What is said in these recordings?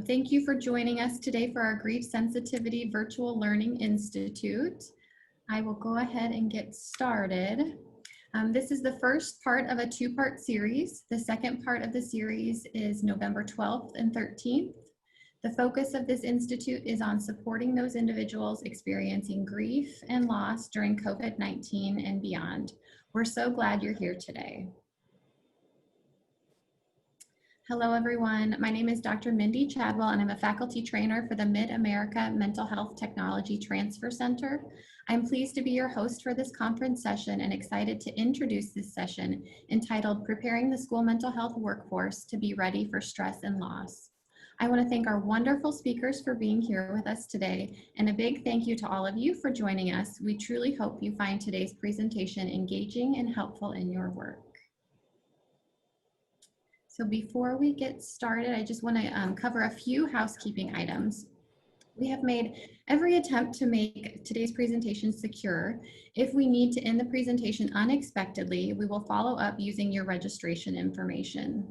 Thank you for joining us today for our Grief Sensitivity Virtual Learning Institute. I will go ahead and get started. This is the first part of a two-part series. The second part of the series is November 12th and 13th. The focus of this institute is on supporting those individuals experiencing grief and loss during COVID-19 and beyond. We're so glad you're here today. Hello, everyone. My name is Dr. Mindy Chadwell, and I'm a faculty trainer for the Mid-America Mental Health Technology Transfer Center. I'm pleased to be your host for this conference session and excited to introduce this session entitled Preparing the School Mental Health Workforce to be Ready for Stress and Loss. I want to thank our wonderful speakers for being here with us today, and a big thank you to all of you for joining us. We truly hope you find today's presentation engaging and helpful in your work. So before we get started, I just want to cover a few housekeeping items. We have made every attempt to make today's presentation secure. If we need to end the presentation unexpectedly, we will follow up using your registration information.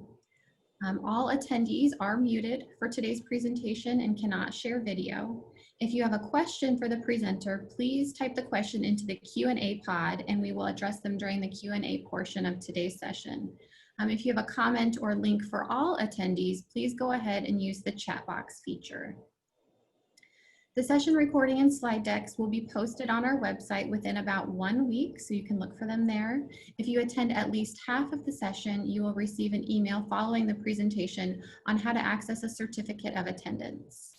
All attendees are muted for today's presentation and cannot share video. If you have a question for the presenter, please type the question into the Q&A pod and we will address them during the Q&A portion of today's session. If you have a comment or link for all attendees, please go ahead and use the chat box feature. The session recording and slide decks will be posted on our website within about 1 week, so you can look for them there. If you attend at least half of the session, you will receive an email following the presentation on how to access a certificate of attendance.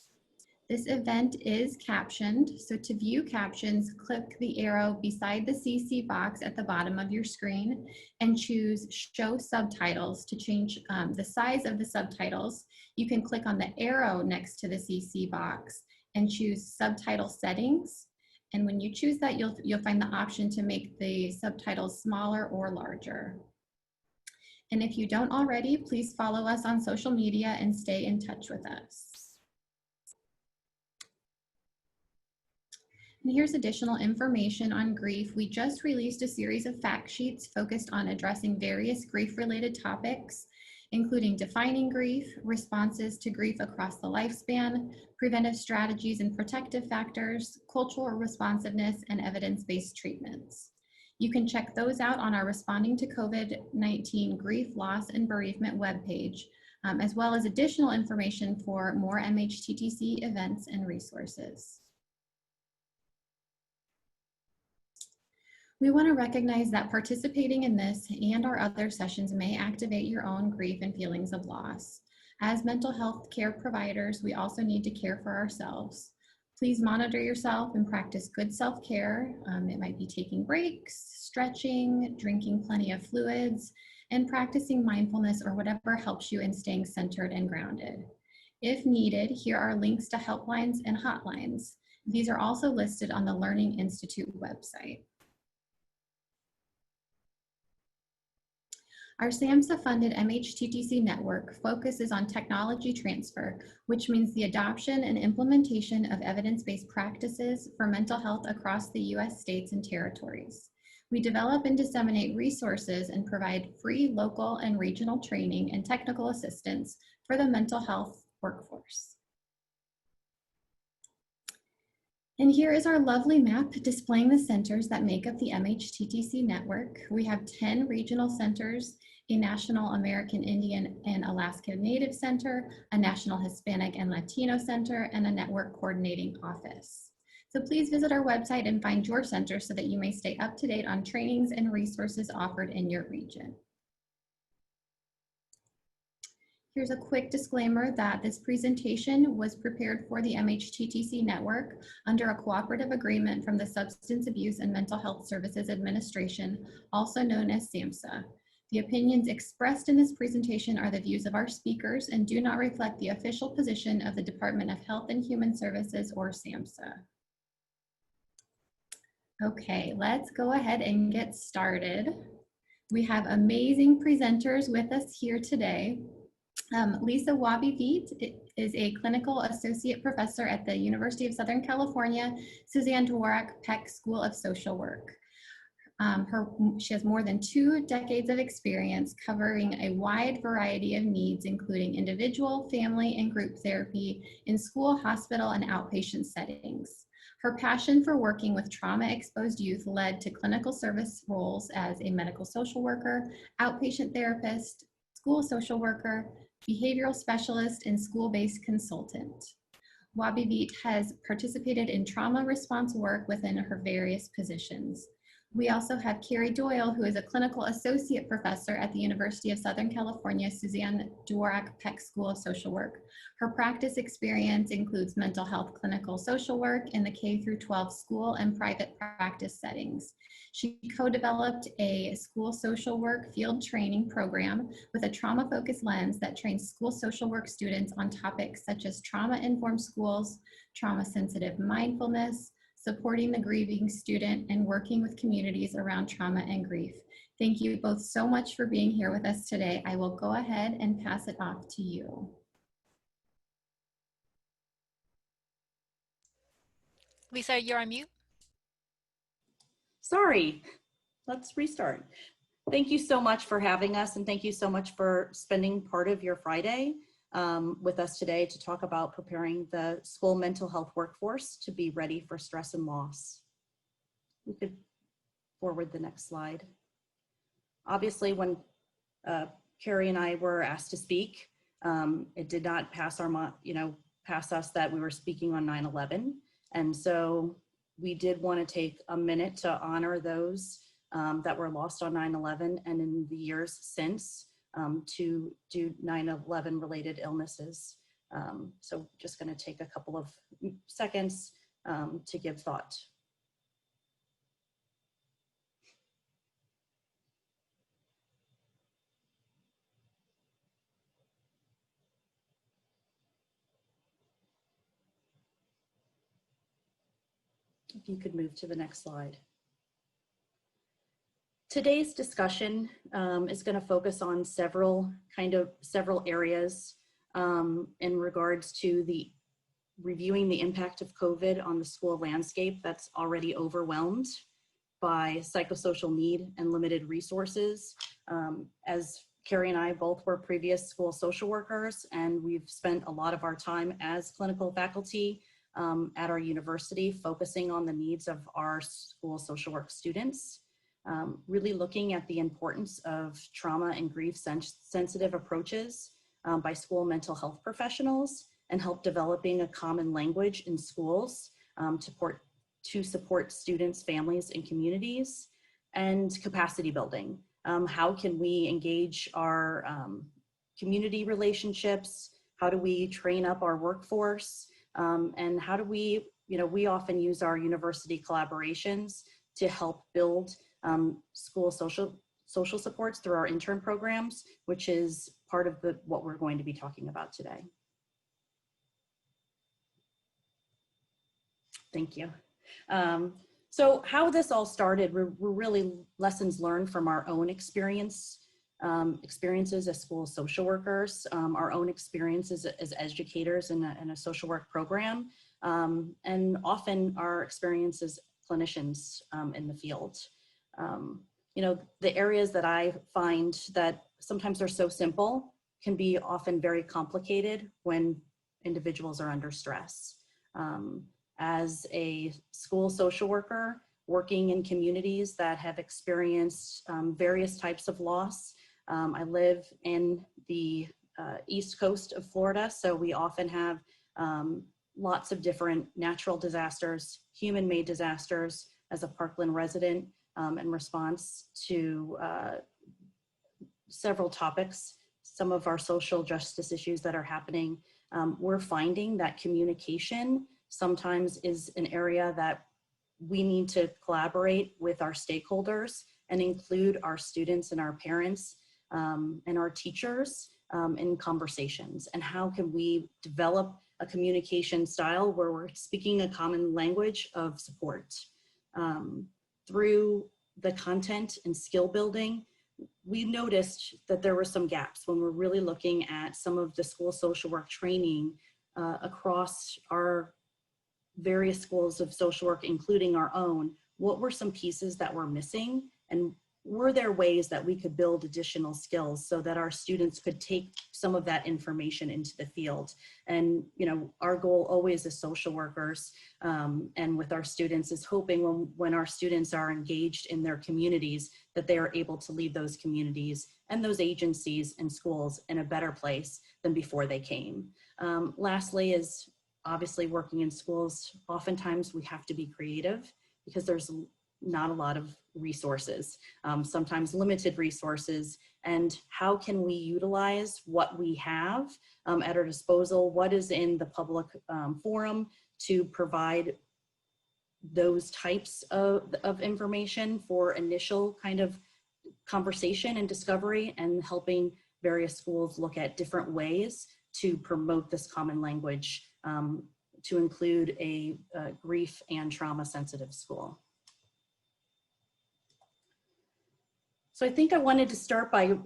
This event is captioned, so to view captions, click the arrow beside the CC box at the bottom of your screen and choose Show Subtitles to change the size of the subtitles. You can click on the arrow next to the CC box and choose Subtitle Settings. And when you choose that, you'll find the option to make the subtitles smaller or larger. And if you don't already, please follow us on social media and stay in touch with us. And here's additional information on grief. We just released a series of fact sheets focused on addressing various grief-related topics, including defining grief, responses to grief across the lifespan, preventive strategies and protective factors, cultural responsiveness, and evidence-based treatments. You can check those out on our Responding to COVID-19 Grief, Loss, and Bereavement webpage, as well as additional information for more MHTTC events and resources. We want to recognize that participating in this and our other sessions may activate your own grief and feelings of loss. As mental health care providers, we also need to care for ourselves. Please monitor yourself and practice good self-care. It might be taking breaks, stretching, drinking plenty of fluids, and practicing mindfulness or whatever helps you in staying centered and grounded. If needed, here are links to helplines and hotlines. These are also listed on the Learning Institute website. Our SAMHSA-funded MHTTC network focuses on technology transfer, which means the adoption and implementation of evidence-based practices for mental health across the U.S. states and territories. We develop and disseminate resources and provide free local and regional training and technical assistance for the mental health workforce. And here is our lovely map displaying the centers that make up the MHTTC network. We have 10 regional centers, a National American Indian and Alaska Native Center, a National Hispanic and Latino Center, and a network coordinating office. So please visit our website and find your center so that you may stay up to date on trainings and resources offered in your region. Here's a quick disclaimer that this presentation was prepared for the MHTTC network under a cooperative agreement from the Substance Abuse and Mental Health Services Administration, also known as SAMHSA. The opinions expressed in this presentation are the views of our speakers and do not reflect the official position of the Department of Health and Human Services or SAMHSA. Okay, let's go ahead and get started. We have amazing presenters with us here today. Lisa Wabi-Veet is a clinical associate professor at the University of Southern California, Suzanne Dvorak Peck School of Social Work. She has more than 2 decades of experience covering a wide variety of needs, including individual, family, and group therapy in school, hospital, and outpatient settings. Her passion for working with trauma-exposed youth led to clinical service roles as a medical social worker, outpatient therapist, school social worker, behavioral specialist, and school-based consultant. Wabivit has participated in trauma response work within her various positions. We also have Carrie Doyle, who is a clinical associate professor at the University of Southern California, Suzanne Dworak Peck School of Social Work. Her practice experience includes mental health clinical social work in the K through 12 school and private practice settings. She co-developed a school social work field training program with a trauma-focused lens that trains school social work students on topics such as trauma-informed schools, trauma-sensitive mindfulness, supporting the grieving student, and working with communities around trauma and grief. Thank you both so much for being here with us today. I will go ahead and pass it off to you. Lisa, you're on mute. Sorry, let's restart. Thank you so much for having us, and thank you so much for spending part of your Friday with us today to talk about preparing the school mental health workforce to be ready for stress and loss. We could forward the next slide. Obviously, when Carrie and I were asked to speak, it did not pass us that we were speaking on 9/11, and so we did want to take a minute to honor those that were lost on 9/11 and in the years since to do 9/11 related illnesses. So just going to take a couple of seconds to give thought. If you could move to the next slide. Today's discussion is going to focus on several areas in regards to reviewing the impact of COVID on the school landscape that's already overwhelmed by psychosocial need and limited resources. As Carrie and I both were previous school social workers, and we've spent a lot of our time as clinical faculty at our university focusing on the needs of our school social work students. Really looking at the importance of trauma and grief sensitive approaches by school mental health professionals, and help developing a common language in schools to support students, families, and communities, and capacity building. How can we engage our community relationships? How do we train up our workforce? And how do we often use our university collaborations to help build school social supports through our intern programs, which is part of what we're going to be talking about today. Thank you. So how this all started were really lessons learned from our own experiences as school social workers, our own experiences as educators in a social work program, and often our experience as clinicians in the field. The areas that I find that sometimes are so simple can be often very complicated when individuals are under stress. As a school social worker working in communities that have experienced various types of loss, I live in the East Coast of Florida, so we often have lots of different natural disasters, human-made disasters. As a Parkland resident, in response to several topics, some of our social justice issues that are happening, we're finding that communication sometimes is an area that we need to collaborate with our stakeholders and include our students and our parents and our teachers in conversations. And how can we develop a communication style where we're speaking a common language of support? Through the content and skill building, we noticed that there were some gaps when we're really looking at some of the school social work training across our various schools of social work, including our own. what were some pieces that were missing, and were there ways that we could build additional skills so that our students could take some of that information into the field. And our goal always as social workers and with our students is hoping when our students are engaged in their communities that they are able to leave those communities and those agencies and schools in a better place than before they came. Lastly is obviously working in schools. Oftentimes we have to be creative because there's not a lot of resources, sometimes limited resources, and how can we utilize what we have at our disposal, what is in the public forum to provide those types of information for initial kind of conversation and discovery, and helping various schools look at different ways to promote this common language to include a grief and trauma sensitive school. So I think I wanted to start by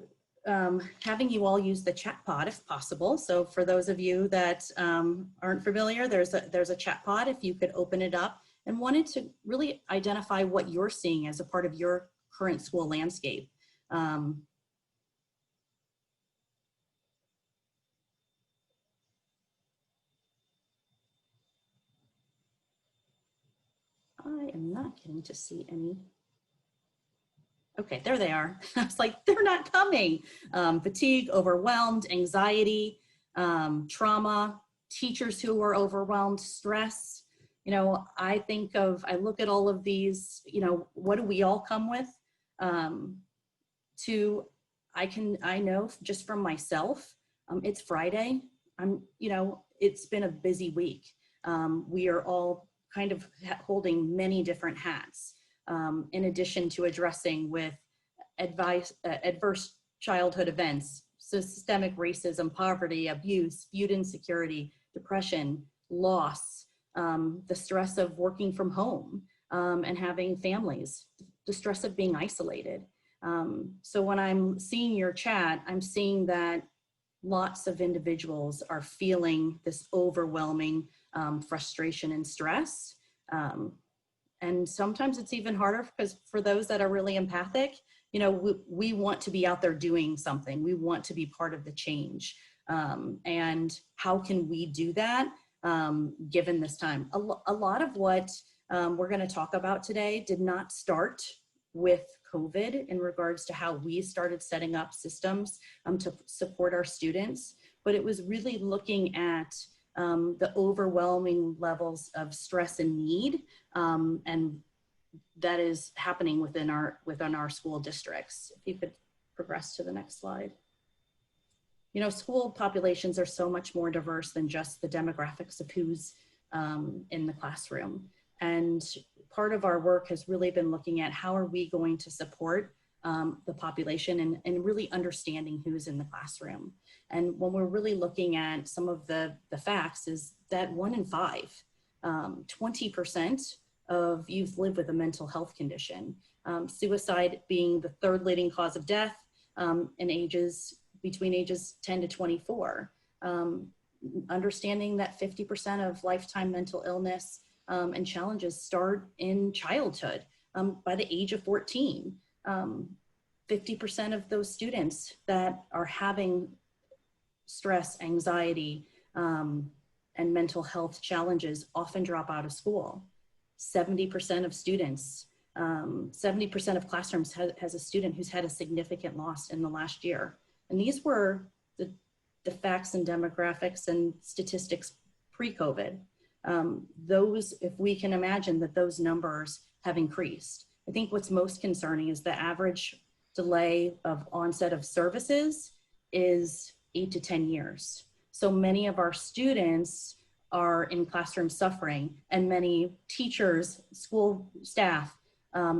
having you all use the chat pod if possible. So for those of you that aren't familiar, there's a chat pod. If you could open it up, and wanted to really identify what you're seeing as a part of your current school landscape. I am not getting to see any. Okay, there they are. I was like, they're not coming. Fatigue, overwhelmed, anxiety, trauma, teachers who are overwhelmed, stress. I look at all of these, what do we all come with? I know just from myself, it's Friday. It's been a busy week. We are all kind of holding many different hats. In addition to addressing with adverse childhood events, systemic racism, poverty, abuse, food insecurity, depression, loss, the stress of working from home and having families, the stress of being isolated. So when I'm seeing your chat, I'm seeing that lots of individuals are feeling this overwhelming frustration and stress. And sometimes it's even harder because for those that are really empathic, we want to be out there doing something. We want to be part of the change. And how can we do that given this time? A lot of what we're going to talk about today did not start with COVID in regards to how we started setting up systems to support our students, but it was really looking at the overwhelming levels of stress and need, and that is happening within our school districts. If you could progress to the next slide. School populations are so much more diverse than just the demographics of who's in the classroom. And part of our work has really been looking at how are we going to support the population and really understanding who's in the classroom. And when we're really looking at some of the facts is that 1 in 5, 20% of youth live with a mental health condition. Suicide being the 3rd leading cause of death between ages 10 to 24. Understanding that 50% of lifetime mental illness and challenges start in childhood by the age of 14. 50% of those students that are having stress, anxiety, and mental health challenges often drop out of school. 70% of students, 70% of classrooms has a student who's had a significant loss in the last year. And these were the facts and demographics and statistics pre-COVID. If we can imagine that those numbers have increased. I think what's most concerning is the average delay of onset of services is 8 to 10 years. So many of our students are in classroom suffering, and many teachers, school staff,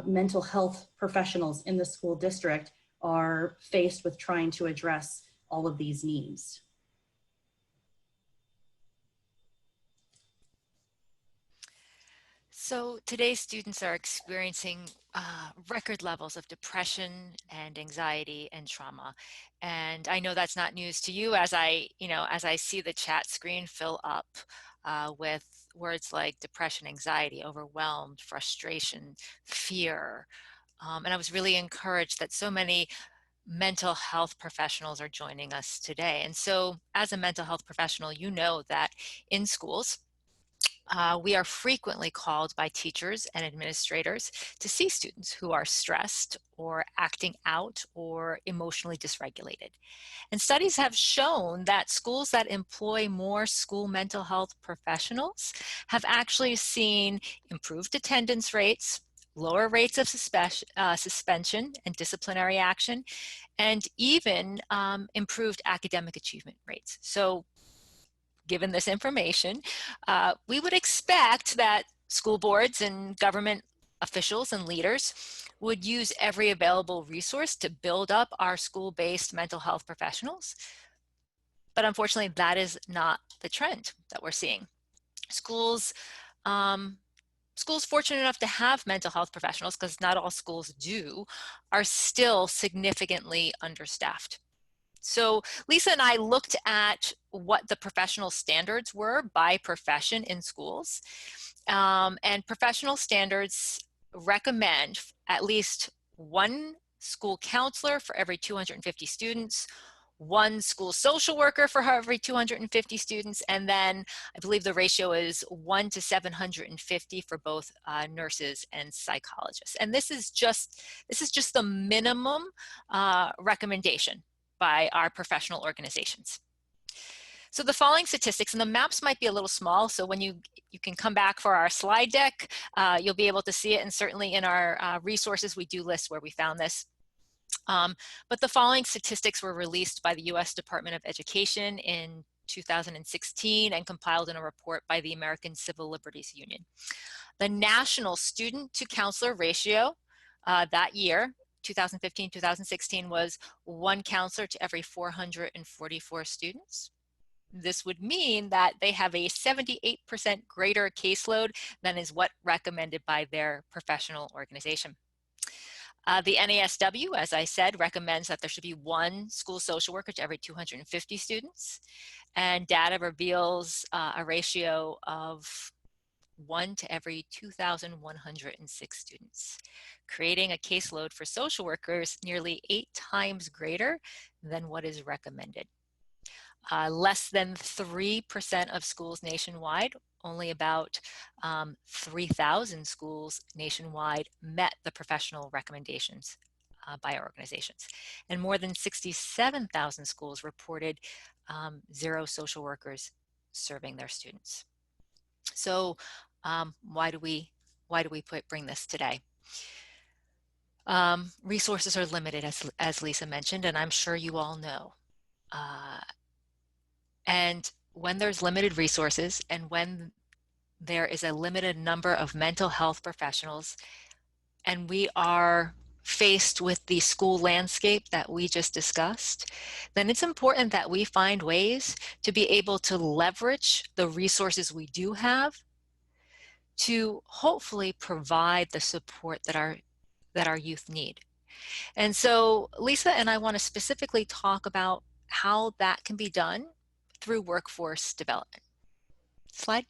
mental health professionals in the school district are faced with trying to address all of these needs. So today's students are experiencing record levels of depression and anxiety and trauma. And I know that's not news to you as as I see the chat screen fill up with words like depression, anxiety, overwhelmed, frustration, fear. And I was really encouraged that so many mental health professionals are joining us today. And so as a mental health professional, you know that in schools, we are frequently called by teachers and administrators to see students who are stressed or acting out or emotionally dysregulated. And studies have shown that schools that employ more school mental health professionals have actually seen improved attendance rates, lower rates of suspension and disciplinary action, and even improved academic achievement rates. So given this information, we would expect that school boards and government officials and leaders would use every available resource to build up our school-based mental health professionals. But unfortunately, that is not the trend that we're seeing. Schools, schools fortunate enough to have mental health professionals, because not all schools do, are still significantly understaffed. So Lisa and I looked at what the professional standards were by profession in schools. And professional standards recommend at least one school counselor for every 250 students, one school social worker for every 250 students, and then I believe the ratio is 1 to 750 for both nurses and psychologists. And this is just the minimum recommendation by our professional organizations. So the following statistics, and the maps might be a little small, so when you can come back for our slide deck, you'll be able to see it, and certainly in our resources we do list where we found this. But the following statistics were released by the US Department of Education in 2016 and compiled in a report by the American Civil Liberties Union. The national student to counselor ratio that year, 2015-2016, was 1 counselor to every 444 students. This would mean that they have a 78% greater caseload than is what recommended by their professional organization. The NASW, as I said, recommends that there should be 1 school social worker to every 250 students. And data reveals a ratio of 1 to every 2,106 students, creating a caseload for social workers nearly 8 times greater than what is recommended. Less than 3% of schools nationwide, only about 3,000 schools nationwide met the professional recommendations by our organizations. And more than 67,000 schools reported 0 social workers serving their students. So why do we bring this today? Resources are limited, as Lisa mentioned, and I'm sure you all know. And when there's limited resources and when there is a limited number of mental health professionals, and we are faced with the school landscape that we just discussed, then it's important that we find ways to be able to leverage the resources we do have to hopefully provide the support that our youth need. And so Lisa and I want to specifically talk about how that can be done through workforce development. Slide.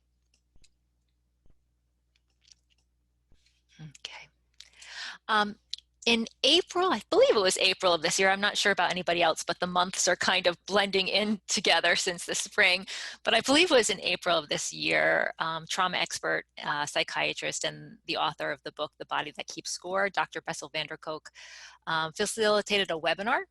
Okay. In April, I believe it was April of this year, I'm not sure about anybody else, but the months are kind of blending in together since the spring. But I believe it was in April of this year, trauma expert, psychiatrist, and the author of the book, The Body That Keeps Score, Dr. Bessel van der Kolk, facilitated a webinar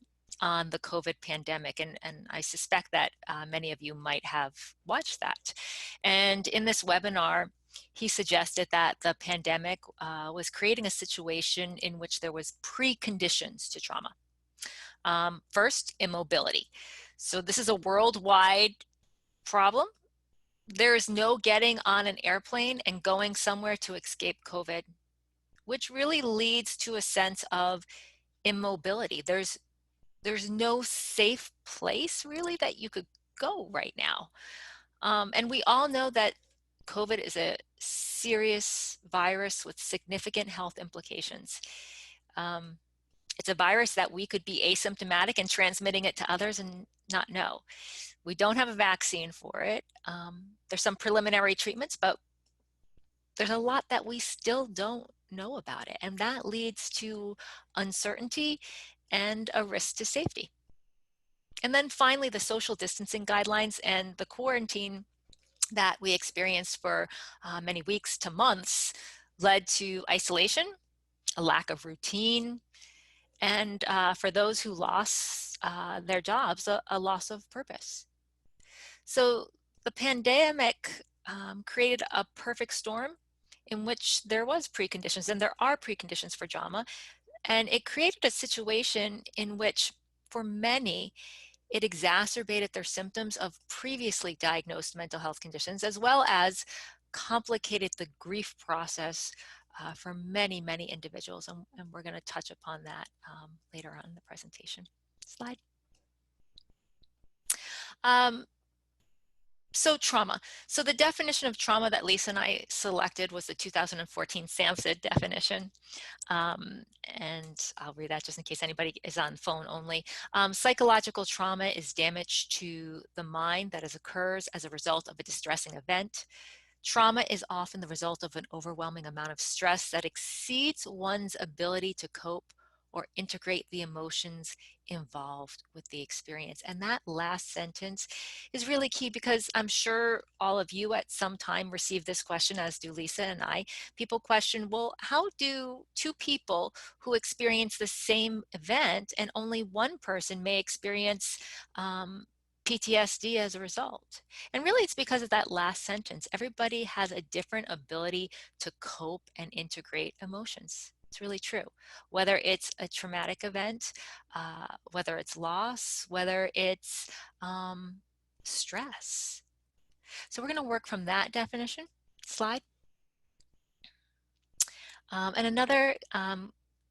on the COVID pandemic. And I suspect that many of you might have watched that. And in this webinar, he suggested that the pandemic was creating a situation in which there was preconditions to trauma. First, immobility. So this is a worldwide problem. There is no getting on an airplane and going somewhere to escape COVID, which really leads to a sense of immobility. There's no safe place really that you could go right now. And we all know that COVID is a serious virus with significant health implications. It's a virus that we could be asymptomatic and transmitting it to others and not know. We don't have a vaccine for it. There's some preliminary treatments, but there's a lot that we still don't know about it. And that leads to uncertainty and a risk to safety. And then finally, the social distancing guidelines and the quarantine that we experienced for many weeks to months led to isolation, a lack of routine, and for those who lost their jobs, a loss of purpose. So the pandemic created a perfect storm in which there was preconditions, and there are preconditions for drama, and it created a situation in which, for many, it exacerbated their symptoms of previously diagnosed mental health conditions, as well as complicated the grief process for many, many individuals. And we're going to touch upon that later on in the presentation. Slide. So trauma. So the definition of trauma that Lisa and I selected was the 2014 SAMHSA definition. And I'll read that just in case anybody is on phone only. Psychological trauma is damage to the mind that occurs as a result of a distressing event. Trauma is often the result of an overwhelming amount of stress that exceeds one's ability to cope or integrate the emotions involved with the experience. And that last sentence is really key, because I'm sure all of you at some time received this question, as do Lisa and I. People question, well, how do two people who experience the same event and only one person may experience PTSD as a result? And really it's because of that last sentence. Everybody has a different ability to cope and integrate emotions. It's really true. Whether it's a traumatic event, whether it's loss, whether it's stress. So we're going to work from that definition. Slide. And another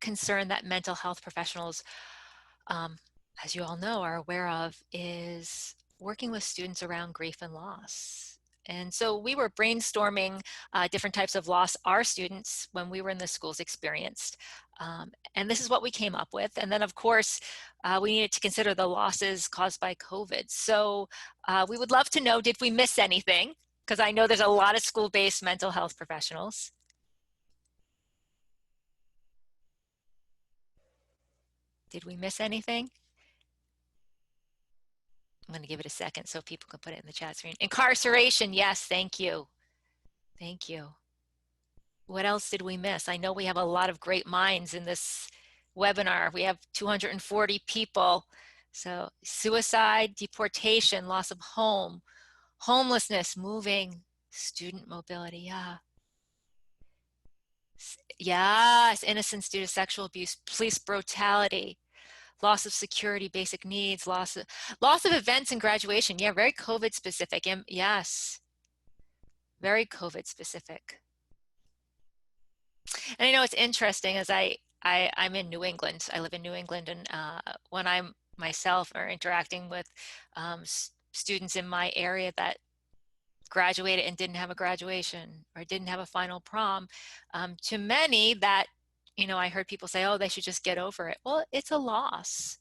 concern that mental health professionals, as you all know, are aware of is working with students around grief and loss. And so we were brainstorming different types of loss our students when we were in the schools experienced. And this is what we came up with. And then of course, we needed to consider the losses caused by COVID. So we would love to know, did we miss anything? Because I know there's a lot of school-based mental health professionals. Did we miss anything? I'm going to give it a second so people can put it in the chat screen. Incarceration, yes, thank you. Thank you. What else did we miss? I know we have a lot of great minds in this webinar. We have 240 people. So suicide, deportation, loss of home, homelessness, moving, student mobility, yeah. Yes, innocence due to sexual abuse, police brutality, loss of security, basic needs, loss of events and graduation. Yeah, very COVID specific. And yes, very COVID specific. And I know it's interesting, as I'm in New England. I live in New England, and when I'm myself or interacting with students in my area that graduated and didn't have a graduation or didn't have a final prom, to many that, you know, I heard people say, oh, they should just get over it. Well, it's a loss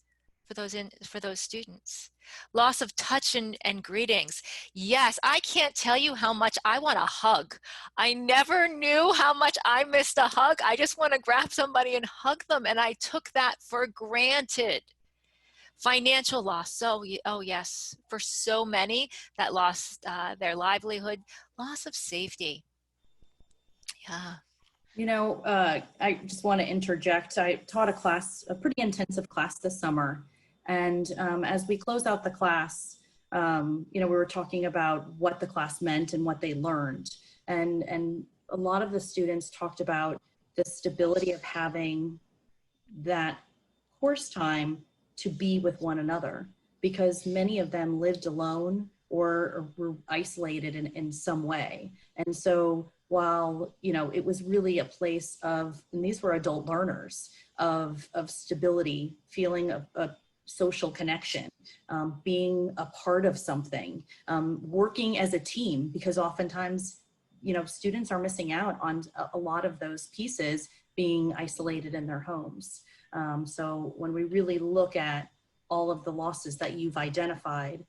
for those students. Loss of touch and greetings. Yes, I can't tell you how much I want a hug. I never knew how much I missed a hug. I just want to grab somebody and hug them, and I took that for granted. Financial loss. So, oh yes, for so many that lost their livelihood, loss of safety. Yeah. You know, I just want to interject. I taught a pretty intensive class this summer. And as we close out the class, you know, we were talking about what the class meant and what they learned. And a lot of the students talked about the stability of having that course time to be with one another, because many of them lived alone or were isolated in some way. And so while, you know, it was really a place of, and these were adult learners, of stability, feeling a social connection, being a part of something, working as a team, because oftentimes you know, students are missing out on a lot of those pieces, being isolated in their homes. So when we really look at all of the losses that you've identified,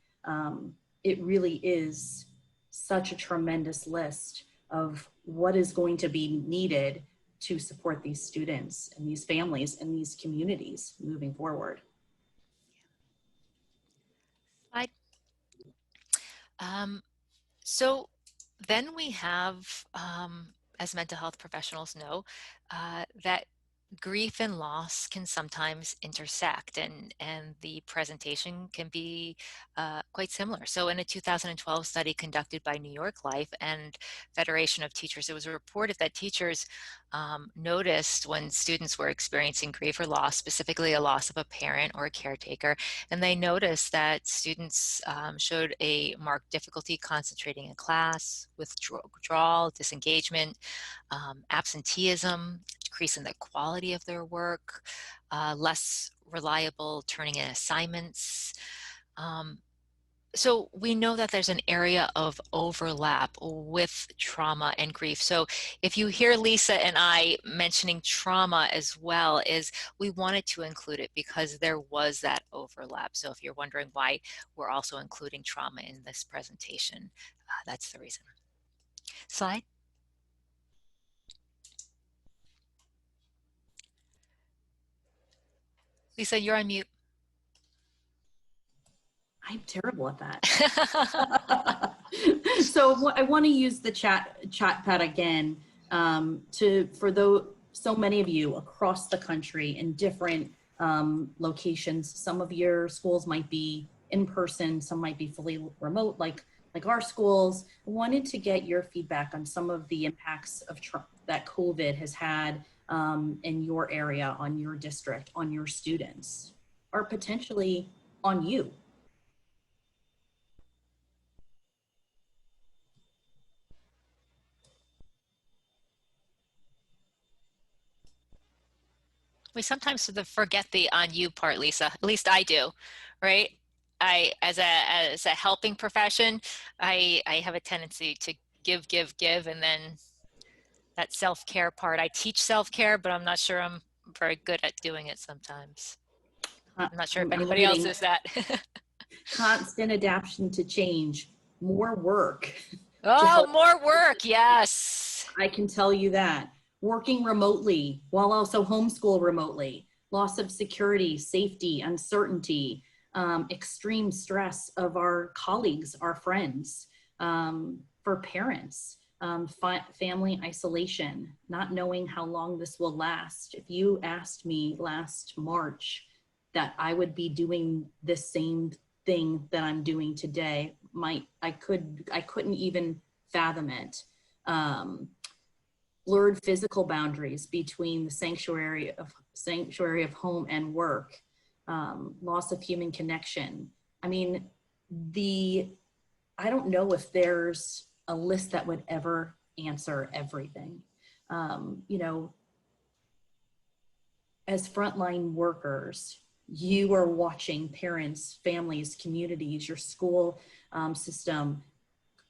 it really is such a tremendous list of what is going to be needed to support these students and these families and these communities moving forward. Slide. So then we have, as mental health professionals know, that grief and loss can sometimes intersect, and the presentation can be quite similar. So in a 2012 study conducted by New York Life and Federation of Teachers, it was reported that teachers noticed when students were experiencing grief or loss, specifically a loss of a parent or a caretaker, and they noticed that students showed a marked difficulty concentrating in class, withdrawal, disengagement, absenteeism, decrease in the quality of their work, less reliable turning in assignments. So we know that there's an area of overlap with trauma and grief. So if you hear Lisa and I mentioning trauma as well, is we wanted to include it because there was that overlap. So if you're wondering why we're also including trauma in this presentation, that's the reason. Slide. Lisa, you're on mute. I'm terrible at that. So I want to use the chat pad again for so many of you across the country in different locations. Some of your schools might be in person, some might be fully remote, like our schools. I wanted to get your feedback on some of the impacts of that COVID has had in your area, on your district, on your students, or potentially on you. We sometimes forget the on you part, Lisa. At least I do, right? As a helping profession, I have a tendency to give, and then that self-care part. I teach self-care, but I'm not sure I'm very good at doing it sometimes. I'm not sure if anybody else is that. Constant adaptation to change, more work. Oh, more work, yes. I can tell you that. Working remotely while also homeschool remotely, loss of security, safety, uncertainty, extreme stress of our colleagues, our friends, for parents, family isolation, not knowing how long this will last. If you asked me last March that I would be doing the same thing that I'm doing today, I couldn't even fathom it. Blurred physical boundaries between the sanctuary of home and work, loss of human connection. I mean, I don't know if there's a list that would ever answer everything. You know, as frontline workers, you are watching parents, families, communities, your school system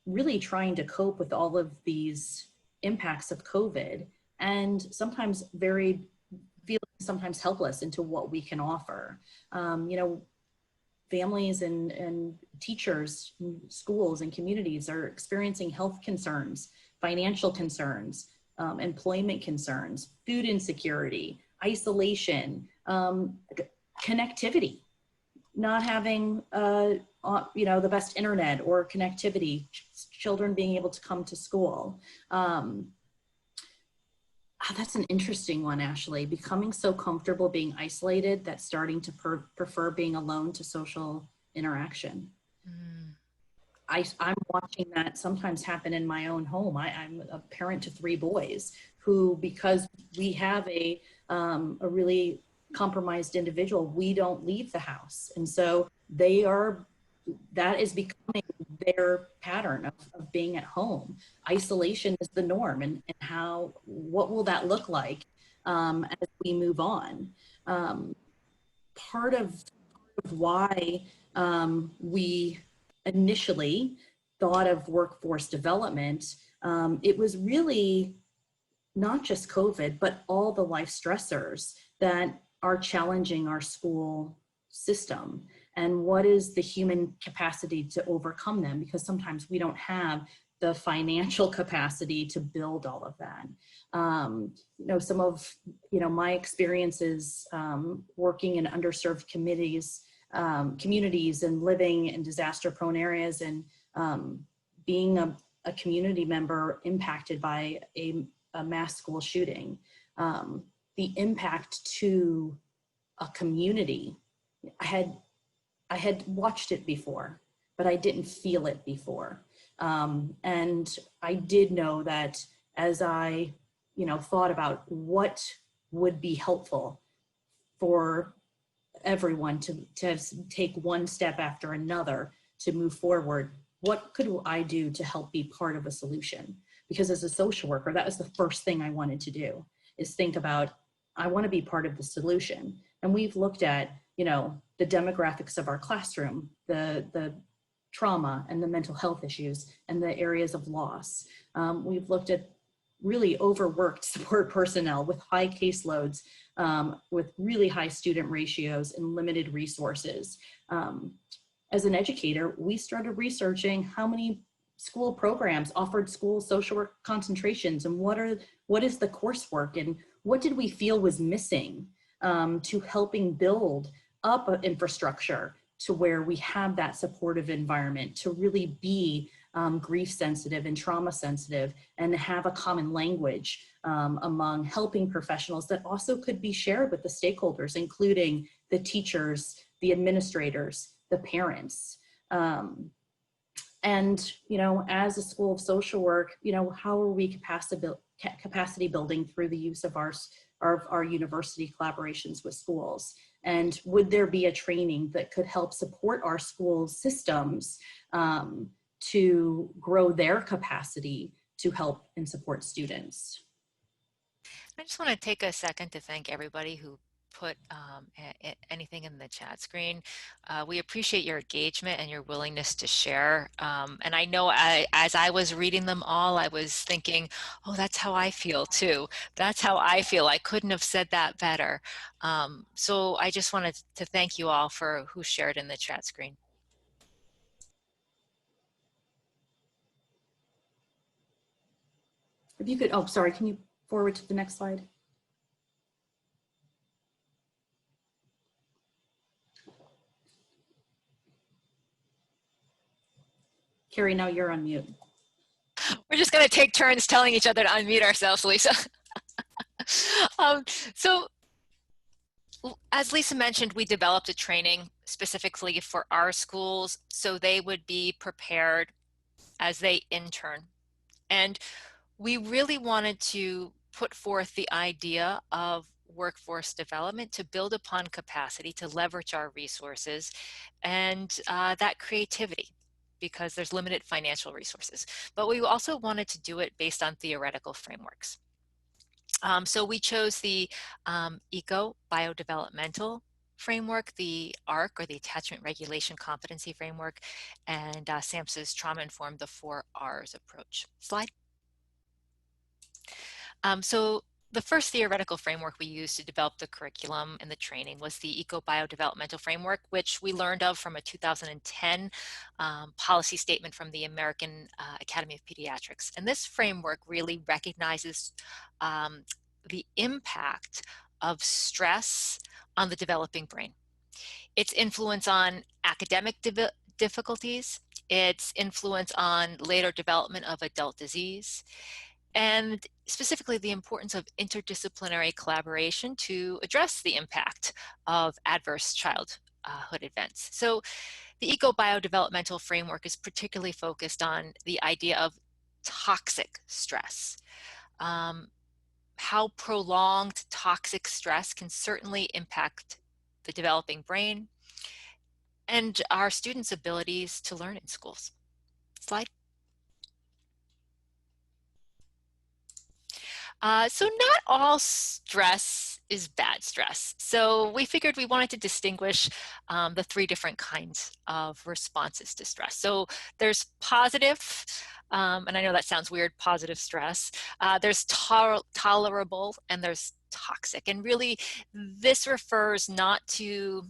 really trying to cope with all of these impacts of COVID, and sometimes feeling sometimes helpless into what we can offer. You know, families and teachers, schools and communities are experiencing health concerns, financial concerns, employment concerns, food insecurity, isolation, connectivity, not having you know, the best internet or connectivity, children being able to come to school. That's an interesting one, Ashley. Becoming so comfortable being isolated that starting to prefer being alone to social interaction. I'm watching that sometimes happen in my own home. I'm a parent to 3 boys who, because we have a really compromised individual, we don't leave the house. And so that is becoming their pattern of being at home. Isolation is the norm, and what will that look like as we move on? Part of why we initially thought of workforce development, it was really not just COVID, but all the life stressors that are challenging our school system, and what is the human capacity to overcome them, because sometimes we don't have the financial capacity to build all of that. Some of my experiences working in underserved communities and living in disaster-prone areas, and being a community member impacted by a mass school shooting, the impact to a community. I had watched it before, but I didn't feel it before. And I did know that as I, thought about what would be helpful for everyone to take one step after another to move forward, what could I do to help be part of a solution? Because as a social worker, that was the first thing I wanted to do, is think about, I want to be part of the solution. And we've looked at, the demographics of our classroom, the trauma and the mental health issues and the areas of loss. We've looked at really overworked support personnel with high caseloads, with really high student ratios and limited resources. As an educator, we started researching how many school programs offered school social work concentrations, and what is the coursework, and what did we feel was missing to helping build up an infrastructure to where we have that supportive environment to really be grief sensitive and trauma sensitive, and have a common language among helping professionals that also could be shared with the stakeholders, including the teachers, the administrators, the parents. And, as a school of social work, how are we capacity building through the use of our university collaborations with schools? And would there be a training that could help support our school systems to grow their capacity to help and support students? I just want to take a second to thank everybody who put anything in the chat screen. We appreciate your engagement and your willingness to share. And I know as I was reading them all, I was thinking, oh, that's how I feel too. That's how I feel. I couldn't have said that better. So I just wanted to thank you all for who shared in the chat screen. If you could, oh, sorry, can you forward to the next slide? Carrie, now you're on mute. We're just going to take turns telling each other to unmute ourselves, Lisa. So as Lisa mentioned, we developed a training specifically for our schools so they would be prepared as they intern. And we really wanted to put forth the idea of workforce development to build upon capacity, to leverage our resources and that creativity, because there's limited financial resources. But we also wanted to do it based on theoretical frameworks. So we chose the Ecobiodevelopmental framework, the ARC, or the Attachment Regulation Competency framework, and SAMHSA's trauma-informed, the 4 R's approach. Slide. So the first theoretical framework we used to develop the curriculum and the training was the Ecobiodevelopmental framework, which we learned of from a 2010 policy statement from the American Academy of Pediatrics. And this framework really recognizes the impact of stress on the developing brain, its influence on academic difficulties, its influence on later development of adult disease, and specifically the importance of interdisciplinary collaboration to address the impact of adverse childhood events. So the Ecobiodevelopmental framework is particularly focused on the idea of toxic stress. How prolonged toxic stress can certainly impact the developing brain and our students' abilities to learn in schools. Slide. So not all stress is bad stress. So we figured we wanted to distinguish the three different kinds of responses to stress. So there's positive, and I know that sounds weird, positive stress. There's tolerable, and there's toxic. And really, this refers not to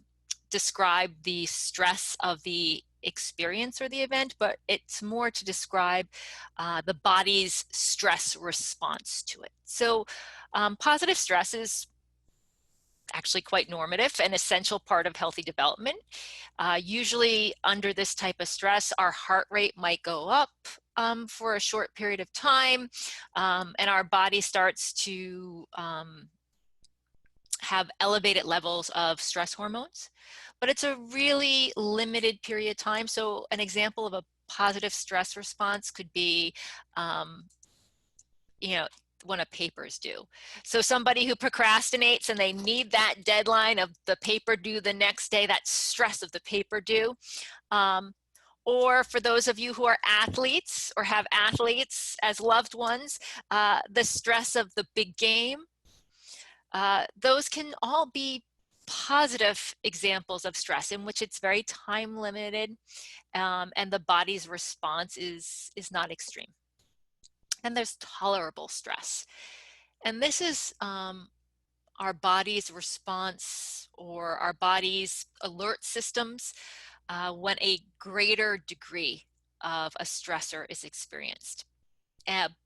describe the stress of the experience or the event, but it's more to describe the body's stress response to it. So positive stress is actually quite normative and essential part of healthy development. Usually under this type of stress, our heart rate might go up for a short period of time, and our body starts to have elevated levels of stress hormones, but it's a really limited period of time. So an example of a positive stress response could be, when a paper's due. So somebody who procrastinates and they need that deadline of the paper due the next day, that stress of the paper due. Or for those of you who are athletes or have athletes as loved ones, the stress of the big game. Those can all be positive examples of stress in which it's very time limited, and the body's response is not extreme. And there's tolerable stress. And this is our body's response or our body's alert systems when a greater degree of a stressor is experienced.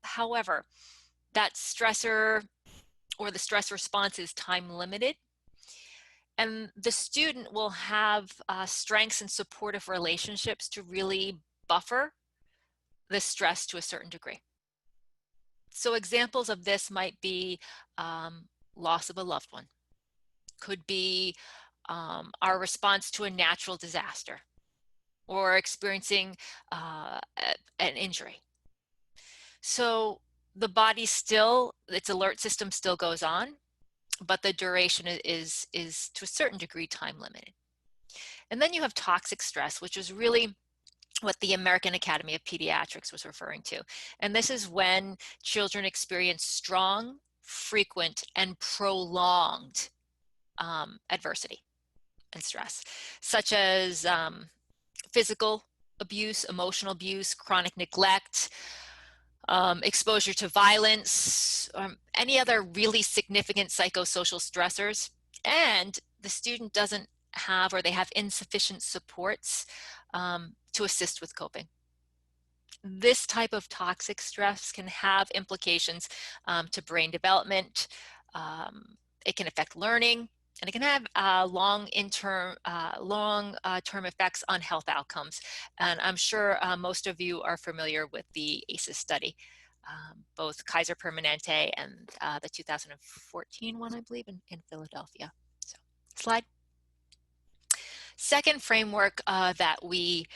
However, that stressor or the stress response is time limited, and the student will have strengths and supportive relationships to really buffer the stress to a certain degree. So examples of this might be loss of a loved one, could be our response to a natural disaster, or experiencing an injury. So the body still, its alert system still goes on, but the duration is to a certain degree time limited. And then you have toxic stress, which is really what the American Academy of Pediatrics was referring to. And this is when children experience strong, frequent, and prolonged adversity and stress, such as physical abuse, emotional abuse, chronic neglect, exposure to violence, any other really significant psychosocial stressors, and the student doesn't have, or they have insufficient supports to assist with coping. This type of toxic stress can have implications to brain development. It can affect learning, and it can have long-term effects on health outcomes. And I'm sure most of you are familiar with the ACEs study, both Kaiser Permanente and the 2014 one, I believe, in Philadelphia. So, slide. Second framework that we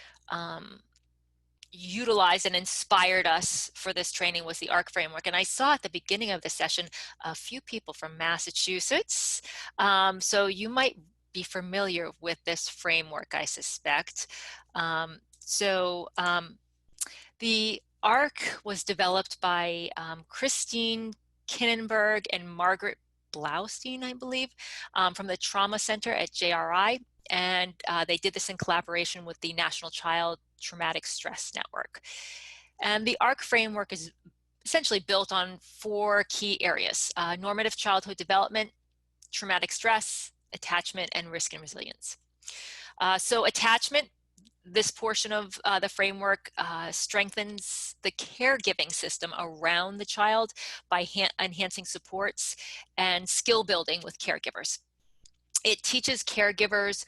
utilized and inspired us for this training was the ARC framework. And I saw at the beginning of the session a few people from Massachusetts. So you might be familiar with this framework, I suspect. The ARC was developed by Christine Kinnenberg and Margaret Blaustein, I believe, from the Trauma Center at JRI. And they did this in collaboration with the National Child Traumatic Stress Network. And the ARC framework is essentially built on 4 key areas: normative childhood development, traumatic stress, attachment, and risk and resilience. So attachment, this portion of the framework strengthens the caregiving system around the child by enhancing supports and skill building with caregivers. It teaches caregivers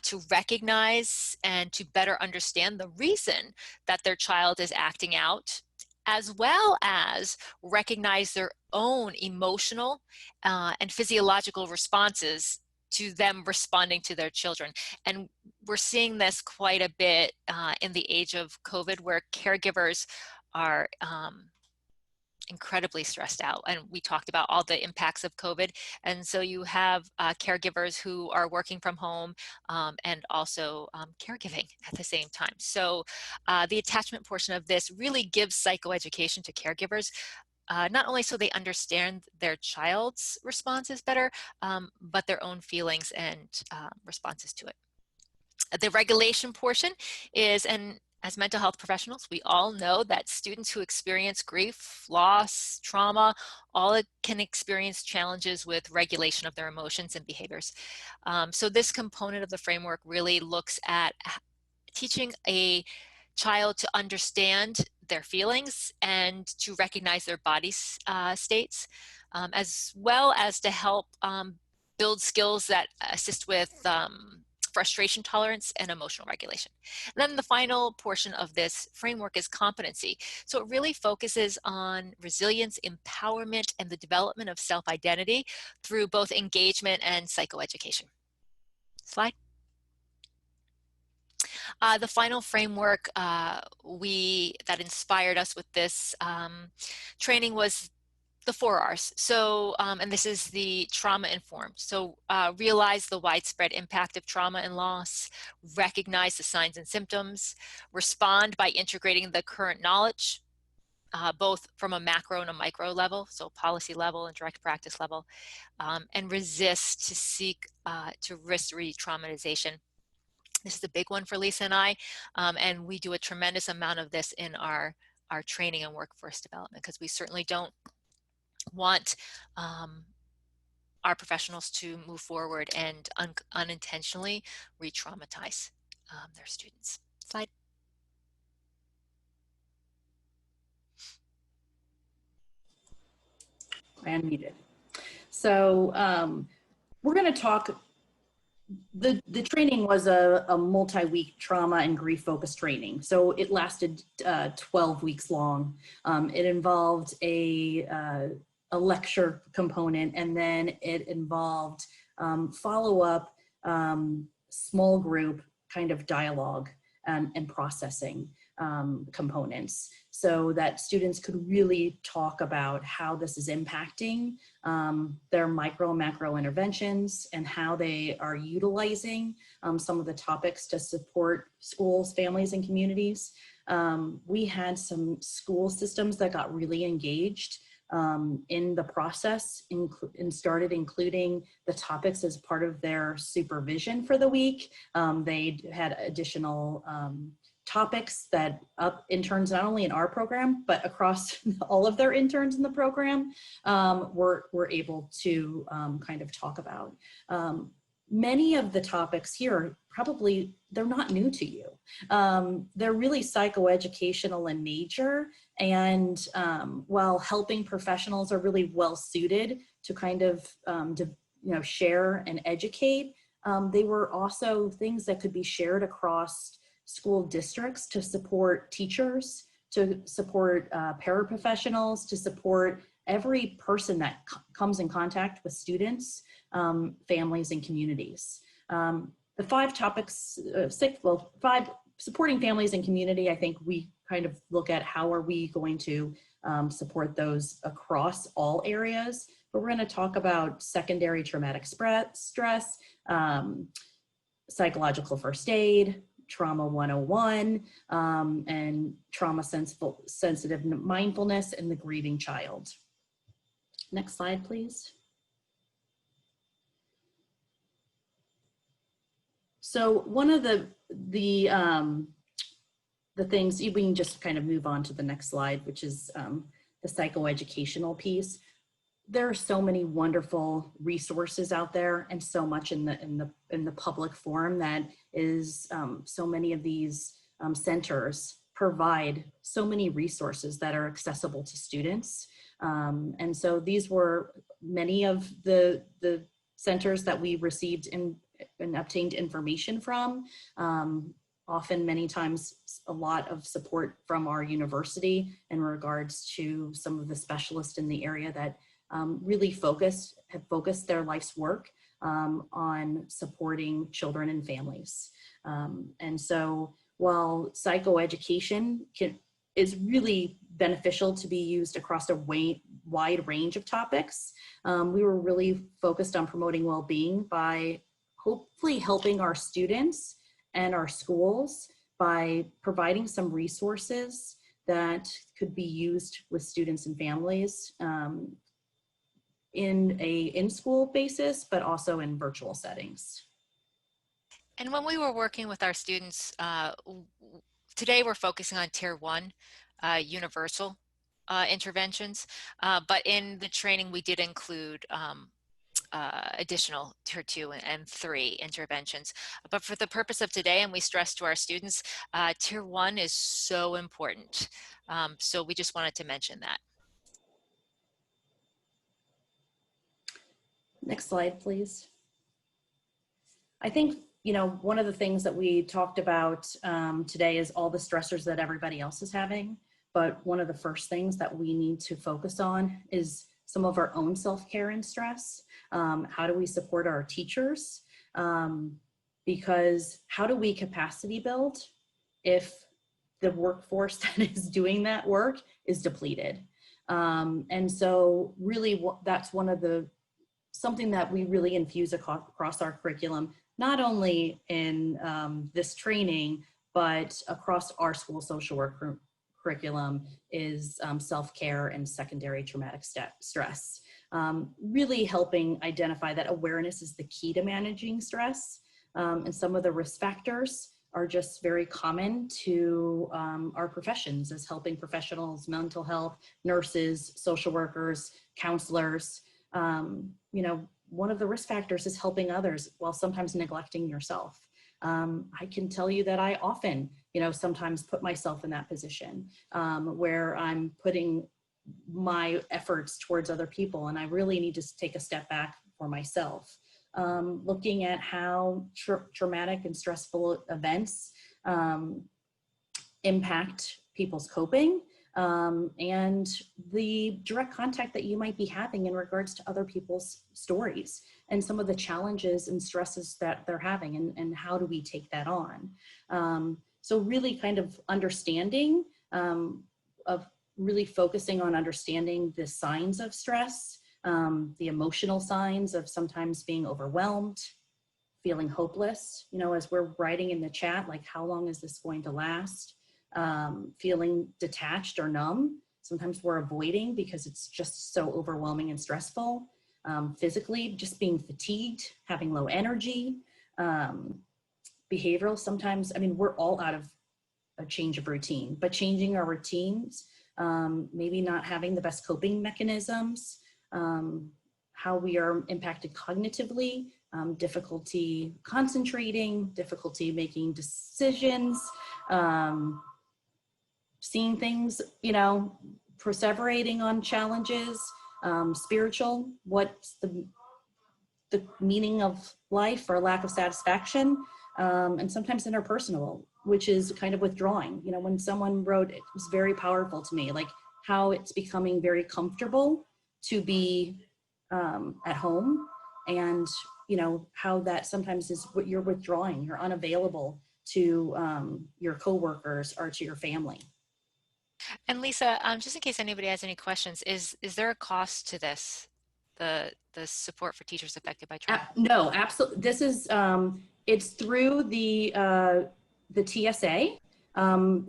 to recognize and to better understand the reason that their child is acting out, as well as recognize their own emotional and physiological responses to them responding to their children. And we're seeing this quite a bit in the age of COVID, where caregivers are incredibly stressed out. And we talked about all the impacts of COVID. And so you have caregivers who are working from home and also caregiving at the same time. So the attachment portion of this really gives psychoeducation to caregivers not only so they understand their child's responses better, but their own feelings and responses to it. The regulation portion is, and as mental health professionals, we all know that students who experience grief, loss, trauma, all can experience challenges with regulation of their emotions and behaviors. So this component of the framework really looks at teaching a child to understand their feelings and to recognize their body states, as well as to help build skills that assist with frustration tolerance and emotional regulation. And then the final portion of this framework is competency. So it really focuses on resilience, empowerment, and the development of self-identity through both engagement and psychoeducation. Slide. The final framework that inspired us with this training was the 4 R's. So, and this is the trauma informed. So realize the widespread impact of trauma and loss, recognize the signs and symptoms, respond by integrating the current knowledge, both from a macro and a micro level, so policy level and direct practice level, and resist to seek to risk re-traumatization. This is a big one for Lisa and I, and we do a tremendous amount of this in our training and workforce development, because we certainly don't want our professionals to move forward and unintentionally re-traumatize their students. Slide. I unmuted. So we're going to talk. The training was a multi-week trauma and grief focused training. So it lasted 12 weeks long. It involved a lecture component, and then it involved follow-up small group kind of dialogue and processing components, so that students could really talk about how this is impacting their micro and macro interventions and how they are utilizing some of the topics to support schools, families, and communities. We had some school systems that got really engaged in the process and started including the topics as part of their supervision for the week. They had additional topics that interns, not only in our program, but across all of their interns in the program, were able to kind of talk about. Many of the topics here, probably, they're not new to you. They're really psychoeducational in nature, and while helping professionals are really well suited to kind of share and educate, they were also things that could be shared across school districts to support teachers, to support paraprofessionals, to support every person that comes in contact with students, families, and communities. The 5 topics, 5 supporting families and community, I think we kind of look at how are we going to support those across all areas. But we're going to talk about secondary traumatic stress, psychological first aid, Trauma 101, and trauma sensitive mindfulness in the grieving child. Next slide, please. So one of the things, we can just kind of move on to the next slide, which is the psychoeducational piece. There are so many wonderful resources out there, and so much in the public forum that is so many of these centers provide so many resources that are accessible to students. And so these were many of the centers that we received and obtained information from. Often, many times, a lot of support from our university in regards to some of the specialists in the area that really have focused their life's work on supporting children and families. And so while psychoeducation is really beneficial to be used across a wide range of topics, we were really focused on promoting well-being by hopefully helping our students and our schools by providing some resources that could be used with students and families in a in-school basis, but also in virtual settings. And when we were working with our students, today we're focusing on Tier 1 universal interventions, but in the training we did include additional Tier 2 and 3 interventions. But for the purpose of today, and we stress to our students, Tier 1 is so important. So we just wanted to mention that. Next slide, please. I think, you know, one of the things that we talked about today is all the stressors that everybody else is having. But one of the first things that we need to focus on is some of our own self-care and stress. How do we support our teachers? Because how do we capacity build if the workforce that is doing that work is depleted? And so really that's one of the something that we really infuse across our curriculum, not only in this training, but across our school social work curriculum is self-care and secondary traumatic stress. Really helping identify that awareness is the key to managing stress. And some of the risk factors are just very common to our professions as helping professionals, mental health, nurses, social workers, counselors. You know, one of the risk factors is helping others while sometimes neglecting yourself. I can tell you that I often, you know, sometimes put myself in that position where I'm putting my efforts towards other people, and I really need to take a step back for myself. Looking at how traumatic and stressful events impact people's coping, and the direct contact that you might be having in regards to other people's stories and some of the challenges and stresses that they're having, and how do we take that on. So really kind of understanding of really focusing on understanding the signs of stress, the emotional signs of sometimes being overwhelmed, feeling hopeless, you know, as we're writing in the chat, like how long is this going to last? Feeling detached or numb. Sometimes we're avoiding because it's just so overwhelming and stressful. Physically, just being fatigued, having low energy. Behavioral, sometimes, I mean, we're all out of a change of routine, but changing our routines, maybe not having the best coping mechanisms, how we are impacted cognitively, difficulty concentrating, difficulty making decisions, seeing things, you know, perseverating on challenges, spiritual, what's the meaning of life or lack of satisfaction, and sometimes interpersonal, which is kind of withdrawing. You know, when someone wrote, it was very powerful to me, like how it's becoming very comfortable to be at home, and, you know, how that sometimes is what you're withdrawing, you're unavailable to your coworkers or to your family. And Lisa, just in case anybody has any questions, is there a cost to this, the support for teachers affected by trauma? No, absolutely. This is it's through the TSA.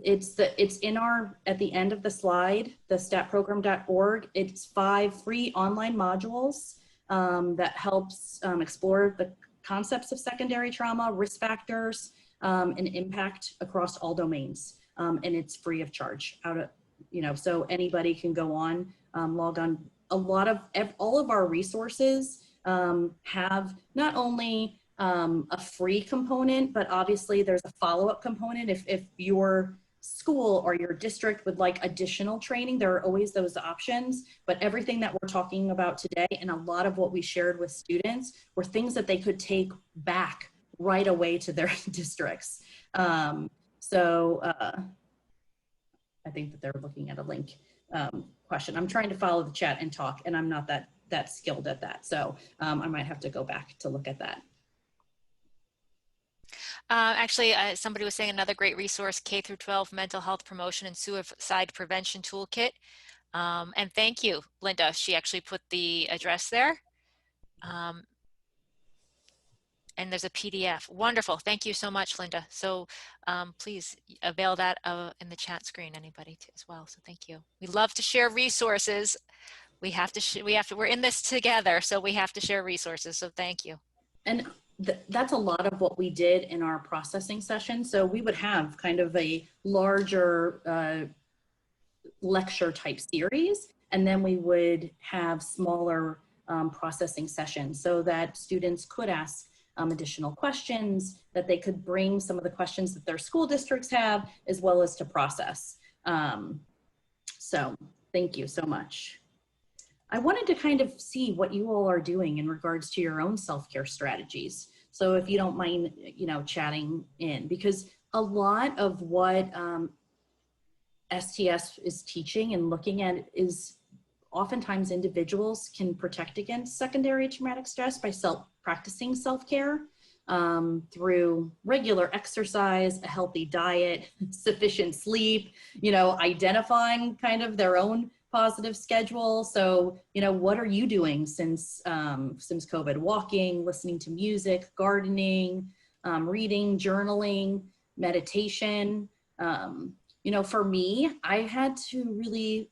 It's in our, at the end of the slide, the statprogram.org. It's 5 free online modules that helps explore the concepts of secondary trauma, risk factors, and impact across all domains. And it's free of charge you know, so anybody can go on, log on. All of our resources have not only a free component, but obviously there's a follow-up component. If your school or your district would like additional training, there are always those options. But everything that we're talking about today, and a lot of what we shared with students, were things that they could take back right away to their districts. I think that they're looking at a link question. I'm trying to follow the chat and talk, and I'm not that skilled at that. So I might have to go back to look at that. Actually, somebody was saying another great resource, K through 12 mental health promotion and suicide prevention toolkit. And thank you, Linda. She actually put the address there. and there's a PDF. Wonderful. Thank you so much, Linda. So please avail that in the chat screen, anybody as well. So thank you. We love to share resources. We're in this together, so we have to share resources. So thank you. And that's a lot of what we did in our processing session. So we would have kind of a larger lecture type series, and then we would have smaller processing sessions so that students could ask additional questions, that they could bring some of the questions that their school districts have, as well as to process. So thank you so much. I wanted to kind of see what you all are doing in regards to your own self-care strategies. So if you don't mind, chatting in, because a lot of what STS is teaching and looking at is oftentimes individuals can protect against secondary traumatic stress by practicing self-care through regular exercise, a healthy diet, sufficient sleep, identifying kind of their own positive schedule. So, what are you doing since COVID? Walking, listening to music, gardening, reading, journaling, meditation. For me, I had to really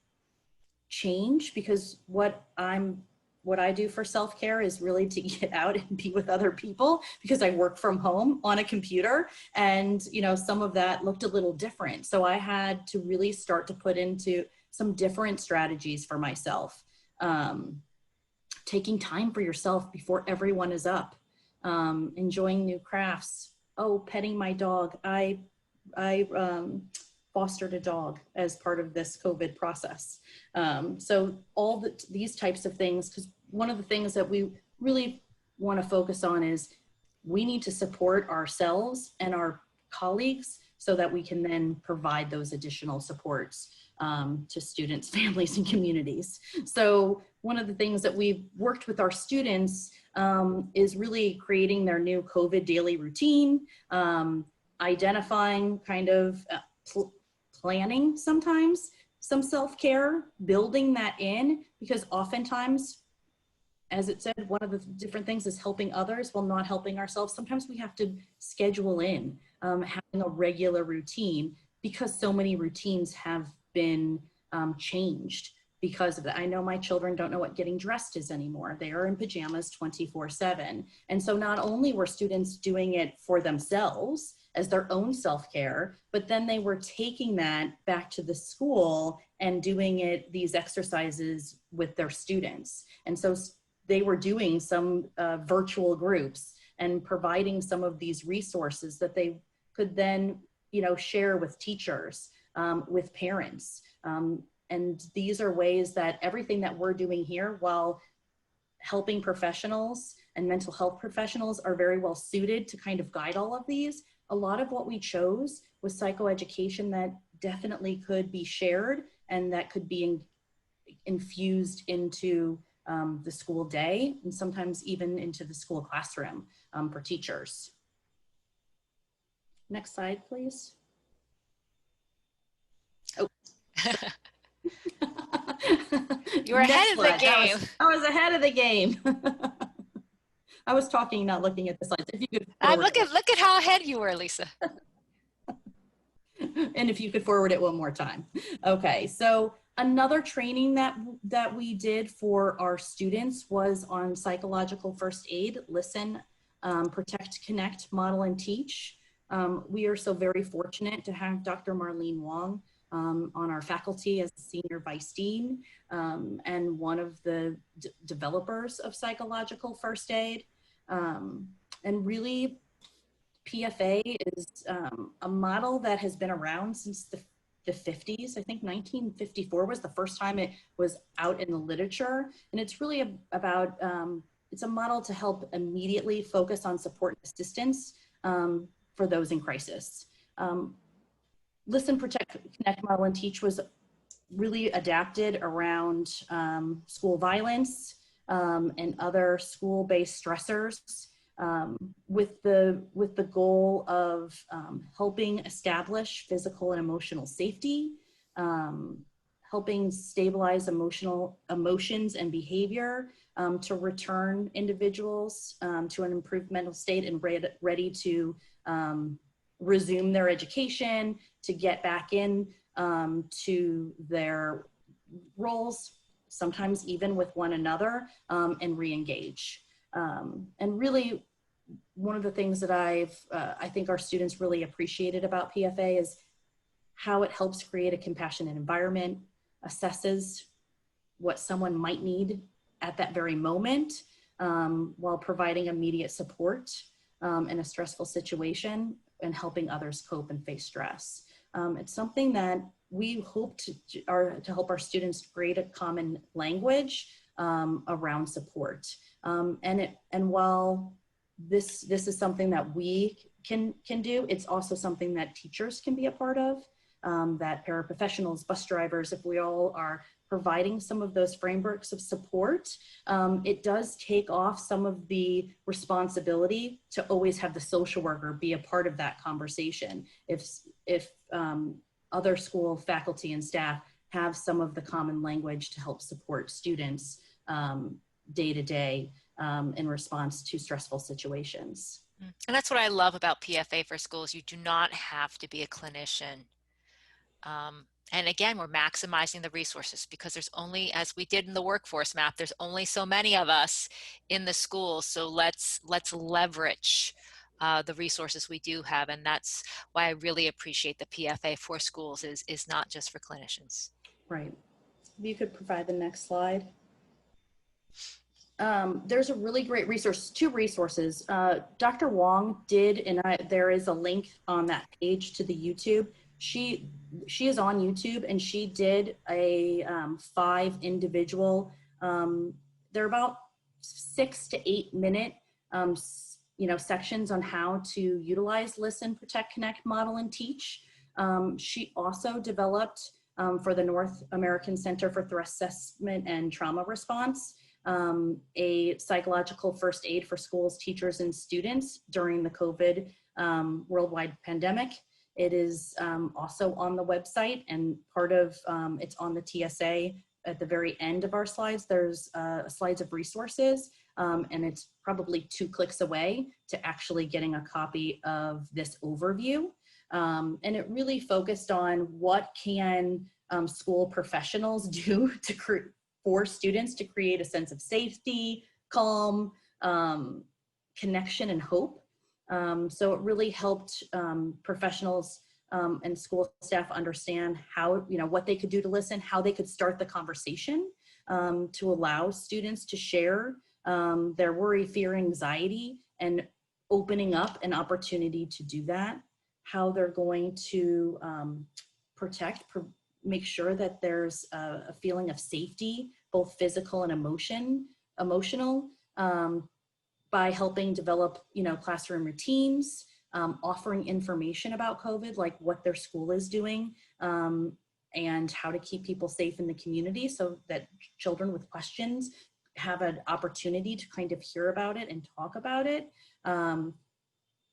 change, because what I do for self-care is really to get out and be with other people, because I work from home on a computer, and some of that looked a little different. So I had to really start to put into some different strategies for myself. Taking time for yourself before everyone is up, enjoying new crafts. Oh, petting my dog. I fostered a dog as part of this COVID process. So all these types of things, because one of the things that we really want to focus on is we need to support ourselves and our colleagues so that we can then provide those additional supports to students, families, and communities. So one of the things that we've worked with our students is really creating their new COVID daily routine, identifying kind of planning sometimes some self-care, building that in, because oftentimes, as it said, one of the different things is helping others while not helping ourselves. Sometimes we have to schedule in having a regular routine, because so many routines have been changed because of that. I know my children don't know what getting dressed is anymore. They are in pajamas 24/7. And so not only were students doing it for themselves as their own self-care, but then they were taking that back to the school and doing these exercises with their students. And so they were doing some virtual groups and providing some of these resources that they could then, share with teachers, with parents. And these are ways that everything that we're doing here, while helping professionals and mental health professionals are very well suited to kind of guide all of these, a lot of what we chose was psychoeducation that definitely could be shared and that could be infused into the school day, and sometimes even into the school classroom for teachers. Next slide, please. Oh. You were ahead of the game. I was ahead of the game. I was talking, not looking at the slides. If you could look at how ahead you were, Lisa. And if you could forward it one more time. Okay, so another training that we did for our students was on psychological first aid, listen, protect, connect, model, and teach. We are so very fortunate to have Dr. Marlene Wong on our faculty as senior vice dean and one of the developers of psychological first aid. And really, PFA is a model that has been around since the 50s. I think 1954 was the first time it was out in the literature. And it's really about, it's a model to help immediately focus on support and assistance for those in crisis. Listen, Protect, Connect, Model, and Teach was really adapted around school violence and other school-based stressors with the goal of helping establish physical and emotional safety, helping stabilize emotions and behavior, to return individuals to an improved mental state and ready to resume their education, to get back in to their roles, sometimes even with one another, and re-engage. And really, one of the things that I think our students really appreciated about PFA is how it helps create a compassionate environment, assesses what someone might need at that very moment, while providing immediate support in a stressful situation and helping others cope and face stress. It's something that we hope to help our students create a common language around support. And while this is something that we can do, it's also something that teachers can be a part of, that paraprofessionals, bus drivers, if we all are providing some of those frameworks of support, it does take off some of the responsibility to always have the social worker be a part of that conversation. If other school faculty and staff have some of the common language to help support students day to day in response to stressful situations. And that's what I love about PFA for schools. You do not have to be a clinician. And again, we're maximizing the resources because there's only, as we did in the workforce map, there's only so many of us in the school. So let's leverage the resources we do have. And that's why I really appreciate the PFA for schools is not just for clinicians. Right. If you could provide the next slide. There's a really great resource, two resources. Dr. Wong did, and there is a link on that page to the YouTube. She is on YouTube, and she did a 5 individual, they're about 6 to 8 minute, sections on how to utilize Listen, Protect, Connect, Model, and Teach. She also developed for the North American Center for Threat Assessment and Trauma Response, a psychological first aid for schools, teachers, and students during the COVID worldwide pandemic. It is also on the website, and part of it's on the TSA. At the very end of our slides, there's slides of resources, and it's probably 2 clicks away to actually getting a copy of this overview. And it really focused on what can school professionals do for students to create a sense of safety, calm, connection, and hope. So it really helped professionals and school staff understand how, what they could do to listen, how they could start the conversation to allow students to share their worry, fear, anxiety, and opening up an opportunity to do that, how they're going to make sure that there's a feeling of safety, both physical and emotional, by helping develop, classroom routines, offering information about COVID, like what their school is doing, and how to keep people safe in the community so that children with questions have an opportunity to kind of hear about it and talk about it.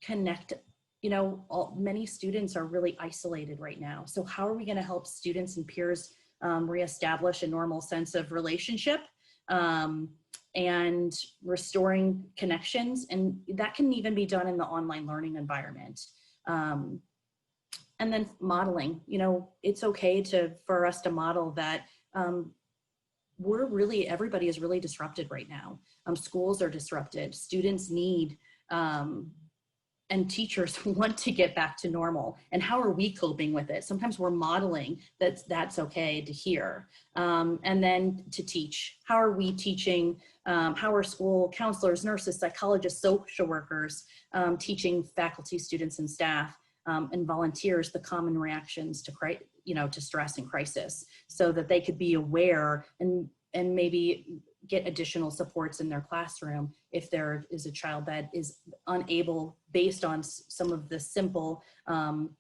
Connect, many students are really isolated right now. So how are we going to help students and peers reestablish a normal sense of relationship? And restoring connections, and that can even be done in the online learning environment. And then modeling, it's okay for us to model that everybody is really disrupted right now. Schools are disrupted, students need, and teachers want to get back to normal. And how are we coping with it? Sometimes we're modeling that's okay to hear. And then to teach, how are we teaching? How are school counselors, nurses, psychologists, social workers teaching faculty, students, and staff and volunteers the common reactions to stress and crisis, so that they could be aware and maybe get additional supports in their classroom if there is a child that is unable, based on some of the simple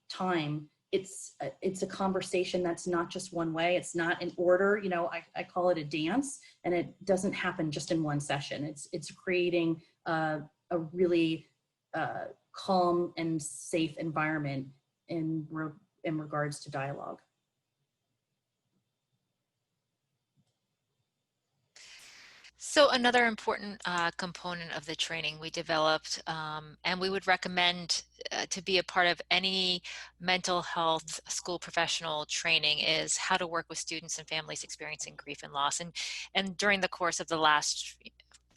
time. It's a conversation that's not just one way. It's not in order. I call it a dance, and it doesn't happen just in one session. It's creating a really calm and safe environment in regards to dialogue. So another important component of the training we developed, and we would recommend to be a part of any mental health school professional training, is how to work with students and families experiencing grief and loss. And during the course of the last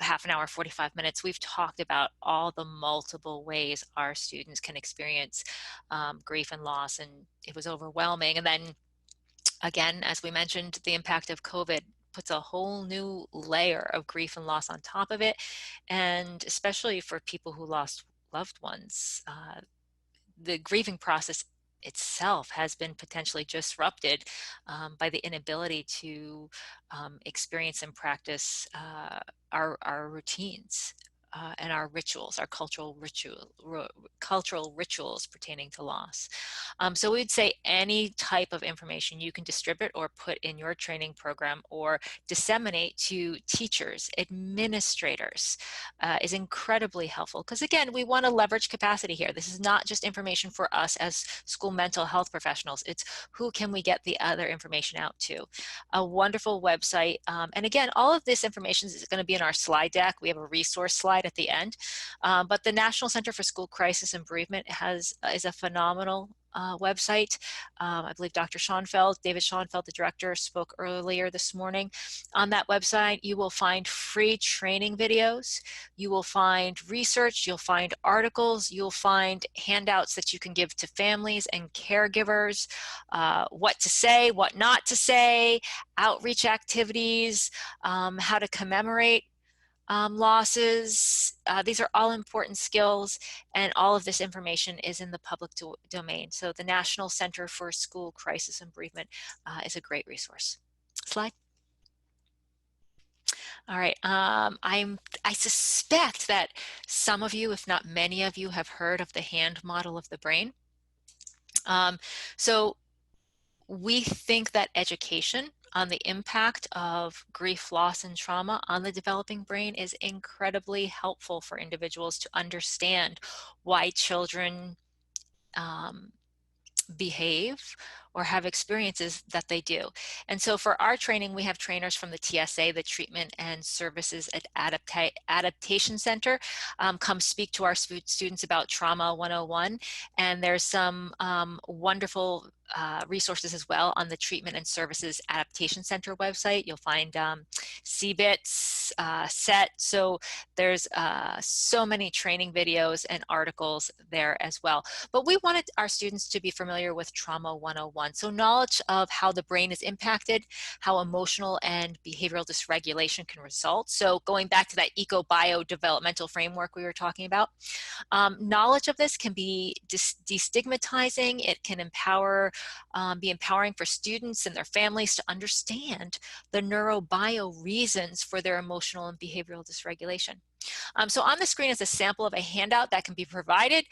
half an hour, 45 minutes, we've talked about all the multiple ways our students can experience grief and loss, and it was overwhelming. And then again, as we mentioned, the impact of COVID puts a whole new layer of grief and loss on top of it. And especially for people who lost loved ones, the grieving process itself has been potentially disrupted by the inability to experience and practice our routines and our rituals, our cultural rituals pertaining to loss. So we'd say any type of information you can distribute or put in your training program or disseminate to teachers, administrators, is incredibly helpful, because again, we want to leverage capacity here. This is not just information for us as school mental health professionals. It's who can we get the other information out to. A wonderful website, and again, all of this information is going to be in our slide deck. We have a resource slide at the end, but the National Center for School Crisis and Bereavement is a phenomenal website. I believe Dr. Schoenfeld, David Schoenfeld, the director, spoke earlier this morning. On that website, you will find free training videos. You will find research, you'll find articles, you'll find handouts that you can give to families and caregivers, what to say, what not to say, outreach activities, how to commemorate losses. These are all important skills, and all of this information is in the public domain. So the National Center for School Crisis and Bereavement is a great resource. Slide. All right, I suspect that some of you, if not many of you, have heard of the hand model of the brain. So we think that education on the impact of grief, loss, and trauma on the developing brain is incredibly helpful for individuals to understand why children behave or have experiences that they do. And so for our training, we have trainers from the TSA, the Treatment and Services Adaptation Center, come speak to our students about Trauma 101. And there's some wonderful resources as well on the Treatment and Services Adaptation Center website. You'll find CBITS, SET. So there's so many training videos and articles there as well. But we wanted our students to be familiar with Trauma 101. So knowledge of how the brain is impacted, how emotional and behavioral dysregulation can result. So going back to that Ecobiodevelopmental framework we were talking about, knowledge of this can be destigmatizing. It can be empowering for students and their families to understand the neurobio reasons for their emotional and behavioral dysregulation. So on the screen is a sample of a handout that can be provided.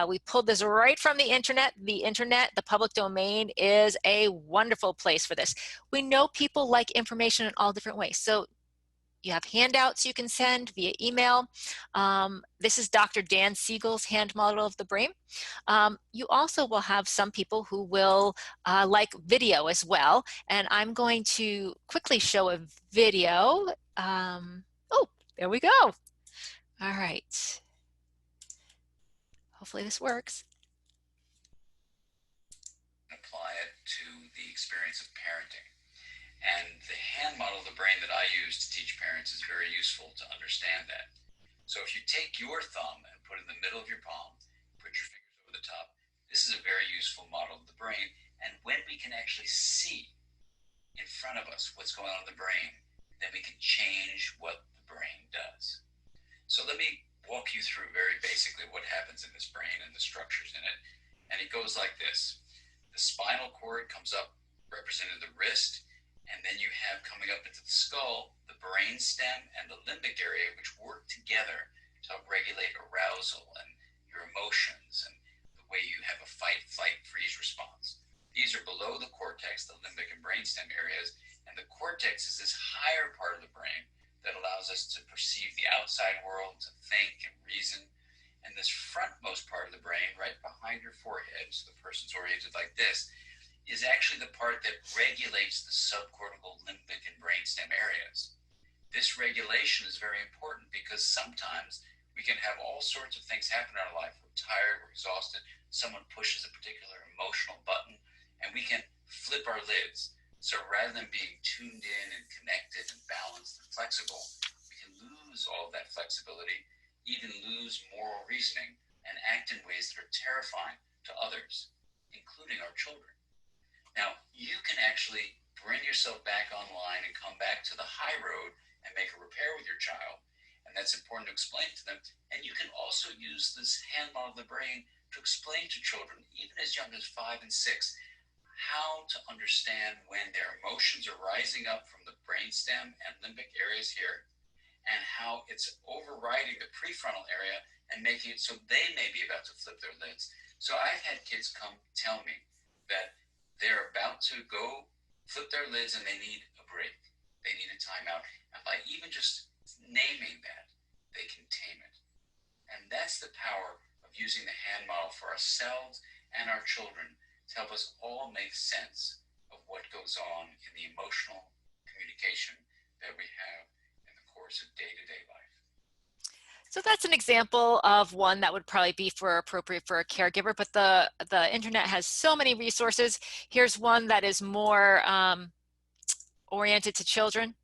We pulled this right from the internet. The public domain, is a wonderful place for this. We know people like information in all different ways. So you have handouts you can send via email. This is Dr. Dan Siegel's hand model of the brain. You also will have some people who will like video as well. And I'm going to quickly show a video. Oh, there we go. All right. Hopefully this works. Apply it to the experience of parenting. And the hand model of the brain that I use to teach parents is very useful to understand that. So if you take your thumb and put it in the middle of your palm, put your fingers over the top, this is a very useful model of the brain. And when we can actually see in front of us what's going on in the brain, then we can change what the brain does. So let me walk you through very basically what happens in this brain and the structures in it. And it goes like this. The spinal cord comes up, representing the wrist, and then you have coming up into the skull, the brain stem and the limbic area, which work together to help regulate arousal and your emotions and the way you have a fight, flight, freeze response. These are below the cortex, the limbic and brainstem areas, and the cortex is this higher part of the brain that allows us to perceive the outside world, to think and reason. And this frontmost part of the brain, right behind your forehead, so the person's oriented like this, is actually the part that regulates the subcortical, limbic, and brainstem areas. this regulation is very important because sometimes we can have all sorts of things happen in our life. We're tired, we're exhausted, someone pushes a particular emotional button, and we can flip our lids. So rather than being tuned in and connected and balanced and flexible, we can lose all of that flexibility, even lose moral reasoning, and act in ways that are terrifying to others, including our children. Now, you can actually bring yourself back online and come back to the high road and make a repair with your child. And that's important to explain to them. And you can also use this hand model of the brain to explain to children, even as young as 5 and 6, how to understand when their emotions are rising up from the brainstem and limbic areas here, and how it's overriding the prefrontal area and making it so they may be about to flip their lids. So I've had kids come tell me that they're about to go flip their lids and they need a break. They need a timeout. And by even just naming that, they can tame it. And that's the power of using the hand model for ourselves and our children to help us all make sense of what goes on in the emotional communication that we have in the course of day-to-day life. So that's an example of one that would probably be appropriate for a caregiver, but the internet has so many resources. Here's one that is more oriented to children.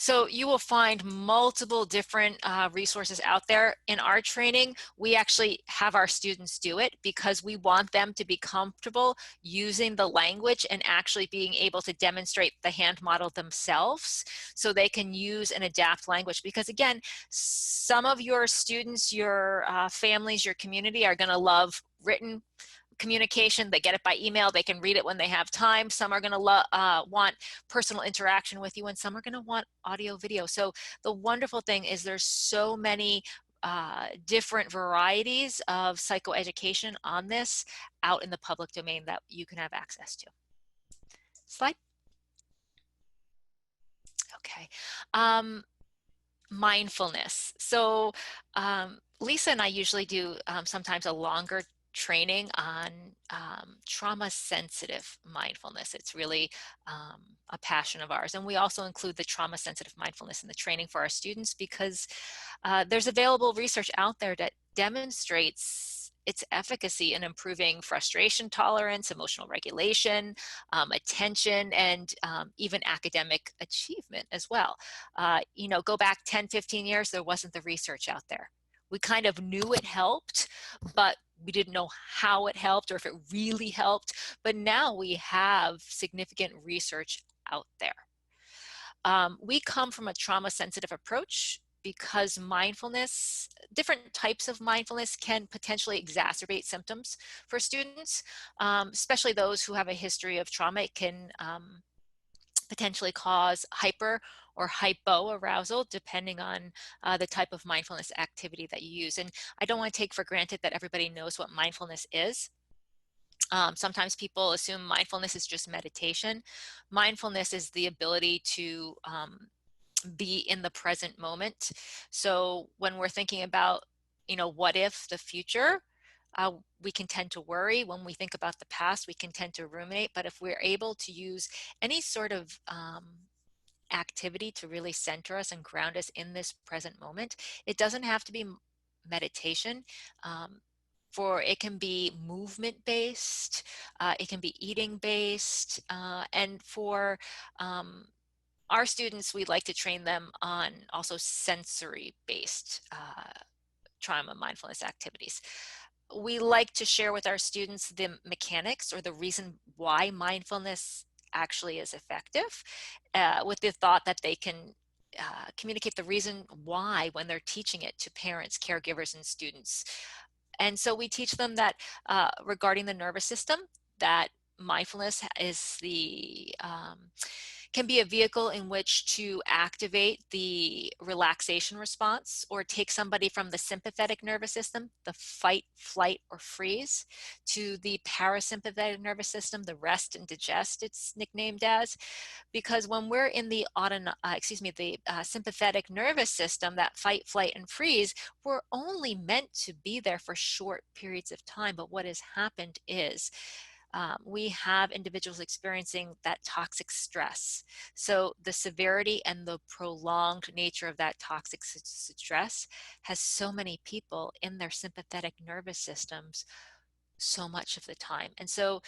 So you will find multiple different resources out there. In our training, we actually have our students do it because we want them to be comfortable using the language and actually being able to demonstrate the hand model themselves so they can use and adapt language. Because again, some of your students, your families, your community are going to love written communication. They get it by email. They can read it when they have time. Some are going to want personal interaction with you, and some are going to want audio video. So the wonderful thing is there's so many different varieties of psychoeducation on this out in the public domain that you can have access to. Slide. Okay. Mindfulness. So Lisa and I usually do sometimes a longer training on trauma-sensitive mindfulness. It's really a passion of ours. And we also include the trauma-sensitive mindfulness in the training for our students because there's available research out there that demonstrates its efficacy in improving frustration tolerance, emotional regulation, attention, and even academic achievement as well. You know, go back 10, 15 years, there wasn't the research out there. We kind of knew it helped, but we didn't know how it helped or if it really helped. But now we have significant research out there. We come from a trauma-sensitive approach because mindfulness, different types of mindfulness can potentially exacerbate symptoms for students, especially those who have a history of trauma. It can potentially cause hyper or hypoarousal depending on the type of mindfulness activity that you use. And I don't want to take for granted that everybody knows what mindfulness is. Sometimes people assume mindfulness is just meditation. Mindfulness is the ability to be in the present moment. So when we're thinking about, you know, what if the future, we can tend to worry. When we think about the past, we can tend to ruminate. But if we're able to use any sort of activity to really center us and ground us in this present moment, it doesn't have to be meditation. For it can be movement based, it can be eating based, and for our students, we like to train them on also sensory based trauma mindfulness activities. We like to share with our students the mechanics or the reason why mindfulness actually is effective, with the thought that they can communicate the reason why when they're teaching it to parents, caregivers, and students. And so we teach them that regarding the nervous system, that mindfulness is can be a vehicle in which to activate the relaxation response or take somebody from the sympathetic nervous system, the fight, flight, or freeze, to the parasympathetic nervous system, the rest and digest, it's nicknamed as. Because when we're in the sympathetic nervous system, that fight, flight, and freeze, we're only meant to be there for short periods of time. But what has happened is we have individuals experiencing that toxic stress. So the severity and the prolonged nature of that toxic stress has so many people in their sympathetic nervous systems so much of the time. And so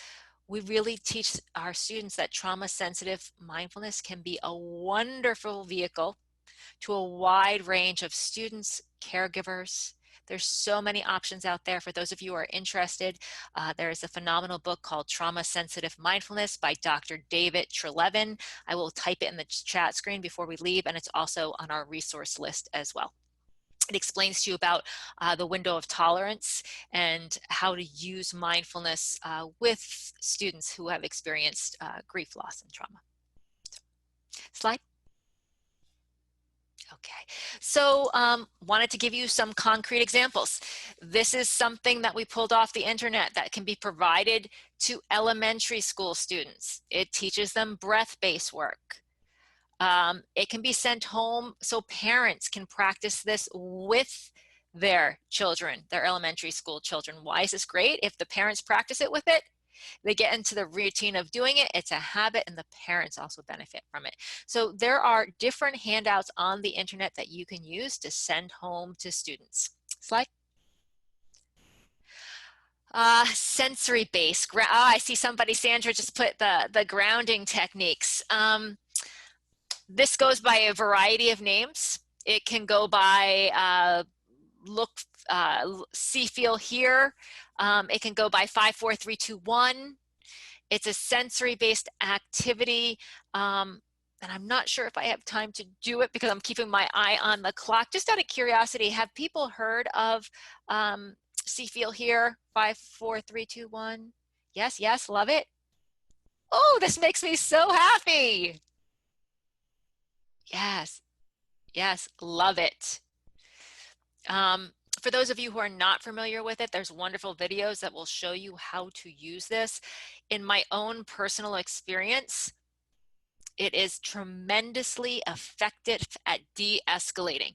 we really teach our students that trauma-sensitive mindfulness can be a wonderful vehicle to a wide range of students, caregivers. There's so many options out there. For those of you who are interested, there is a phenomenal book called Trauma Sensitive Mindfulness by Dr. David Trelevin. I will type it in the chat screen before we leave, and it's also on our resource list as well. It explains to you about the window of tolerance and how to use mindfulness with students who have experienced grief, loss, and trauma. Slide. Okay, so wanted to give you some concrete examples. This is something that we pulled off the internet that can be provided to elementary school students. It teaches them breath-based work. It can be sent home so parents can practice this with their children, their elementary school children. Why is this great? If the parents practice it with it, they get into the routine of doing it. It's a habit, and the parents also benefit from it. So there are different handouts on the internet that you can use to send home to students. Slide. Sensory-based. I see somebody, Sandra, just put the grounding techniques. This goes by a variety of names. It can go by look, see, feel, hear. It can go by 5, 4, 3, 2, 1. It's a sensory-based activity. And I'm not sure if I have time to do it because I'm keeping my eye on the clock. Just out of curiosity, have people heard of see, feel, hear, 5, 4, 3, 2, 1? Yes, yes, love it. Oh, this makes me so happy. Yes, yes, love it. For those of you who are not familiar with it, there's wonderful videos that will show you how to use this. In my own personal experience, it is tremendously effective at de-escalating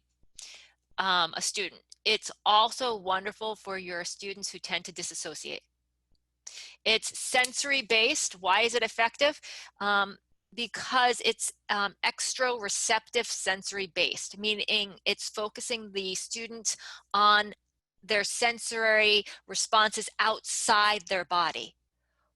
a student. It's also wonderful for your students who tend to disassociate. It's sensory-based. Why is it effective? Because it's exteroceptive sensory based, meaning it's focusing the student on their sensory responses outside their body.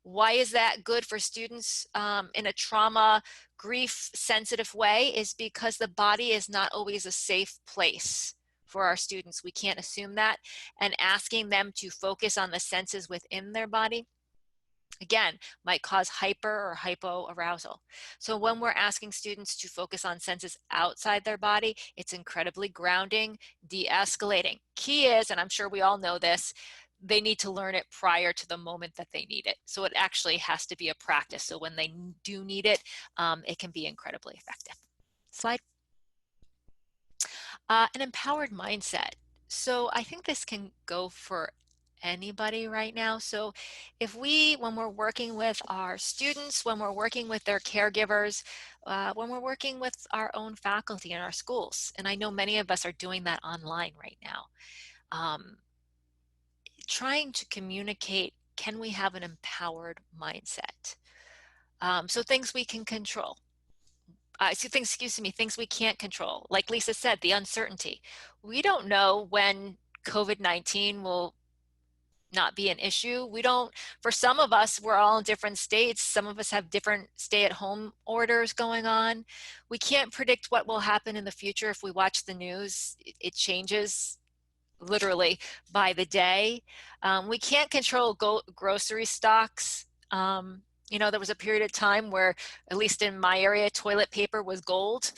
Why is that good for students in a trauma, grief sensitive way? Is because the body is not always a safe place for our students. We can't assume that. And asking them to focus on the senses within their body, again, might cause hyper or hypoarousal. So when we're asking students to focus on senses outside their body, it's incredibly grounding, de-escalating. Key is, and I'm sure we all know this, they need to learn it prior to the moment that they need it. So it actually has to be a practice. So when they do need it, it can be incredibly effective. Slide. An empowered mindset. So I think this can go for anybody right now. So if when we're working with our students, when we're working with their caregivers, when we're working with our own faculty in our schools, and I know many of us are doing that online right now, trying to communicate, can we have an empowered mindset? So things we can control. Things we can't control. Like Lisa said, the uncertainty. We don't know when COVID-19 will not be an issue. For some of us, we're all in different states. Some of us have different stay-at-home orders going on. We can't predict what will happen in the future. If we watch the news, it changes literally by the day. We can't control grocery stocks. There was a period of time where, at least in my area, toilet paper was gold.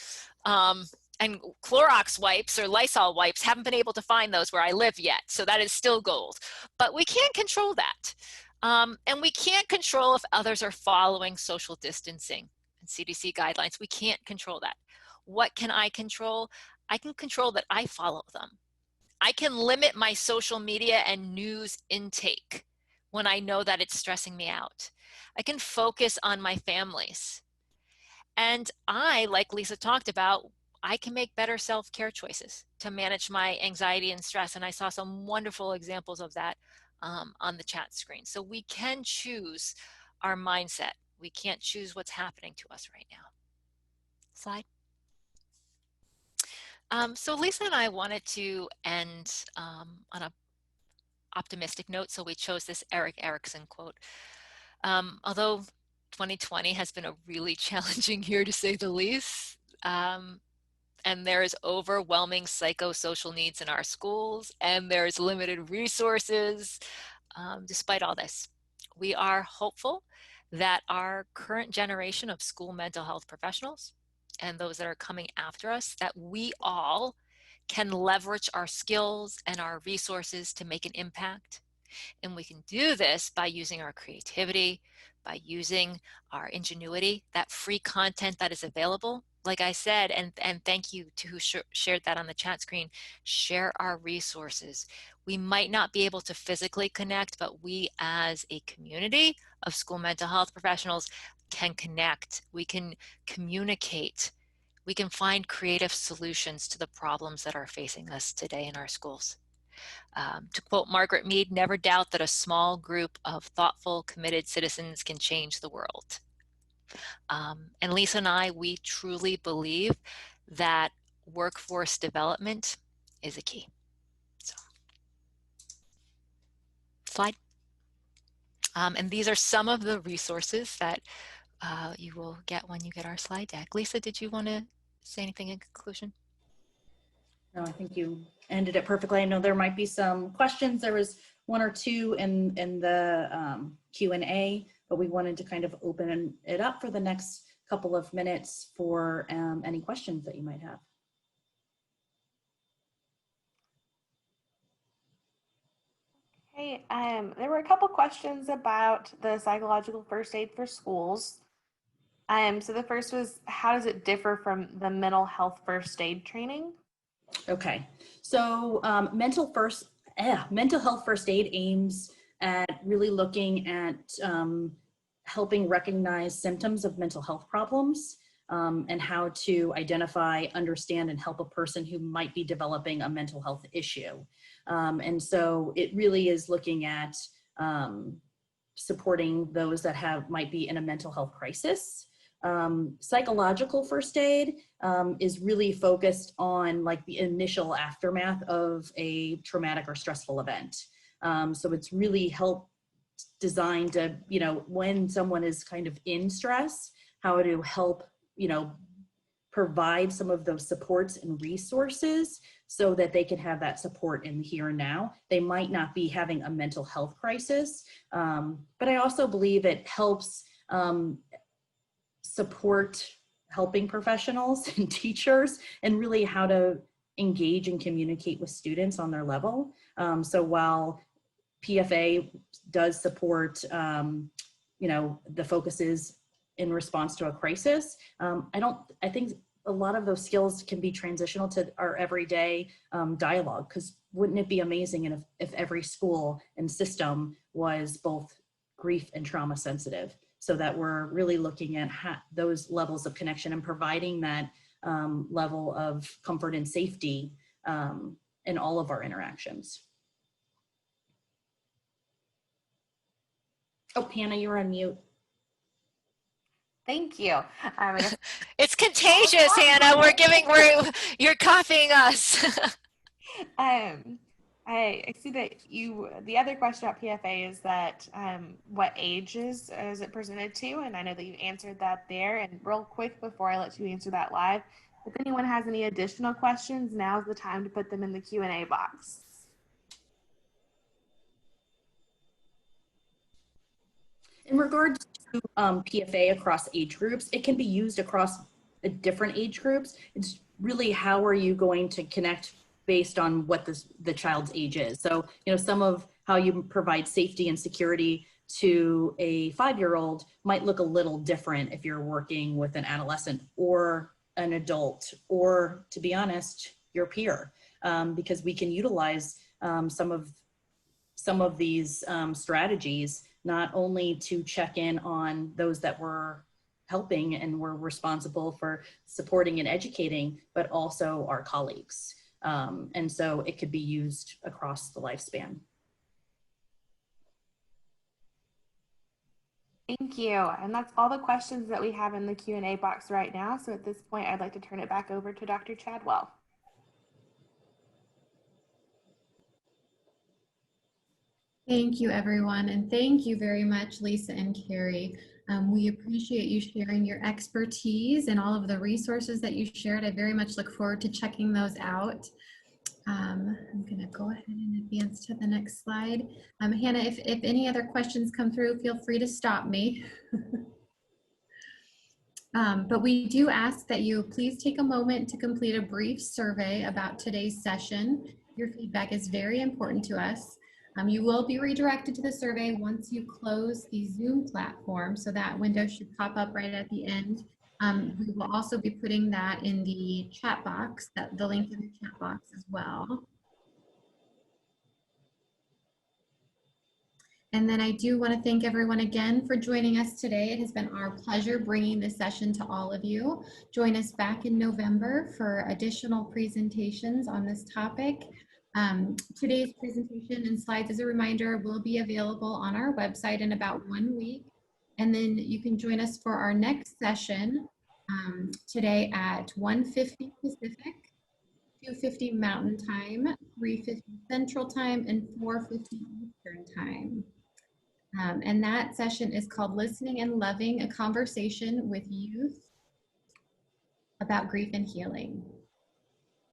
And Clorox wipes or Lysol wipes, haven't been able to find those where I live yet. So that is still gold. But we can't control that. And we can't control if others are following social distancing and CDC guidelines. We can't control that. What can I control? I can control that I follow them. I can limit my social media and news intake when I know that it's stressing me out. I can focus on my families. And like Lisa talked about, I can make better self-care choices to manage my anxiety and stress. And I saw some wonderful examples of that on the chat screen. So we can choose our mindset. We can't choose what's happening to us right now. Slide. So Lisa and I wanted to end on a optimistic note, so we chose this Erik Erikson quote. Although 2020 has been a really challenging year to say the least, and there is overwhelming psychosocial needs in our schools, and there's limited resources, despite all this, we are hopeful that our current generation of school mental health professionals and those that are coming after us, that we all can leverage our skills and our resources to make an impact. And we can do this by using our creativity, by using our ingenuity, that free content that is available. Like I said, and thank you to who shared that on the chat screen, share our resources. We might not be able to physically connect, but we as a community of school mental health professionals can connect. We can communicate. We can find creative solutions to the problems that are facing us today in our schools. To quote Margaret Mead, never doubt that a small group of thoughtful, committed citizens can change the world. And Lisa and I, we truly believe that workforce development is a key. So, slide. And these are some of the resources that you will get when you get our slide deck. Lisa, did you want to say anything in conclusion? No, I think you ended it perfectly. I know there might be some questions. There was one or two in the Q&A, but we wanted to kind of open it up for the next couple of minutes for any questions that you might have. Hey, there were a couple questions about the psychological first aid for schools. So the first was, how does it differ from the mental health first aid training? Okay, so mental health first aid aims at really looking at helping recognize symptoms of mental health problems and how to identify, understand, and help a person who might be developing a mental health issue. And so it really is looking at supporting those that might be in a mental health crisis. Psychological first aid is really focused on like the initial aftermath of a traumatic or stressful event. So it's really designed to, when someone is kind of in stress, how to help, provide some of those supports and resources so that they can have that support in the here and now. They might not be having a mental health crisis, but I also believe it helps support helping professionals and teachers and really how to engage and communicate with students on their level. So while PFA does support, the focuses in response to a crisis, I think a lot of those skills can be transitional to our everyday dialogue, because wouldn't it be amazing if every school and system was both grief and trauma sensitive, so that we're really looking at those levels of connection and providing that level of comfort and safety in all of our interactions. Oh, Hannah, you're on mute. Thank you. It's contagious, Hannah. You're copying us. I see that the other question about PFA is that what ages is it presented to? And I know that you answered that there. And real quick, before I let you answer that live, if anyone has any additional questions, now's the time to put them in the Q&A box. In regards to PFA across age groups, it can be used across different age groups. It's really how are you going to connect based on what the child's age is. So, some of how you provide safety and security to a 5-year-old might look a little different if you're working with an adolescent or an adult, or, to be honest, your peer, because we can utilize some of these strategies not only to check in on those that we're helping and we're responsible for supporting and educating, but also our colleagues. And so it could be used across the lifespan. Thank you. And that's all the questions that we have in the Q&A box right now. So at this point, I'd like to turn it back over to Dr. Chadwell. Thank you, everyone. And thank you very much, Lisa and Carrie. We appreciate you sharing your expertise and all of the resources that you shared. I very much look forward to checking those out. I'm going to go ahead and advance to the next slide. Hannah, if any other questions come through, feel free to stop me. But we do ask that you please take a moment to complete a brief survey about today's session. Your feedback is very important to us. You will be redirected to the survey once you close the Zoom platform, so that window should pop up right at the end. We will also be putting that in the chat box, the link in the chat box as well. And then I do want to thank everyone again for joining us today. It has been our pleasure bringing this session to all of you. Join us back in November for additional presentations on this topic. Today's presentation and slides, as a reminder, will be available on our website in about 1 week. And then you can join us for our next session today at 1:50 Pacific, 2:50 Mountain Time, 3:50 Central Time, and 4:50 Eastern Time. And that session is called Listening and Loving, a Conversation with Youth about Grief and Healing.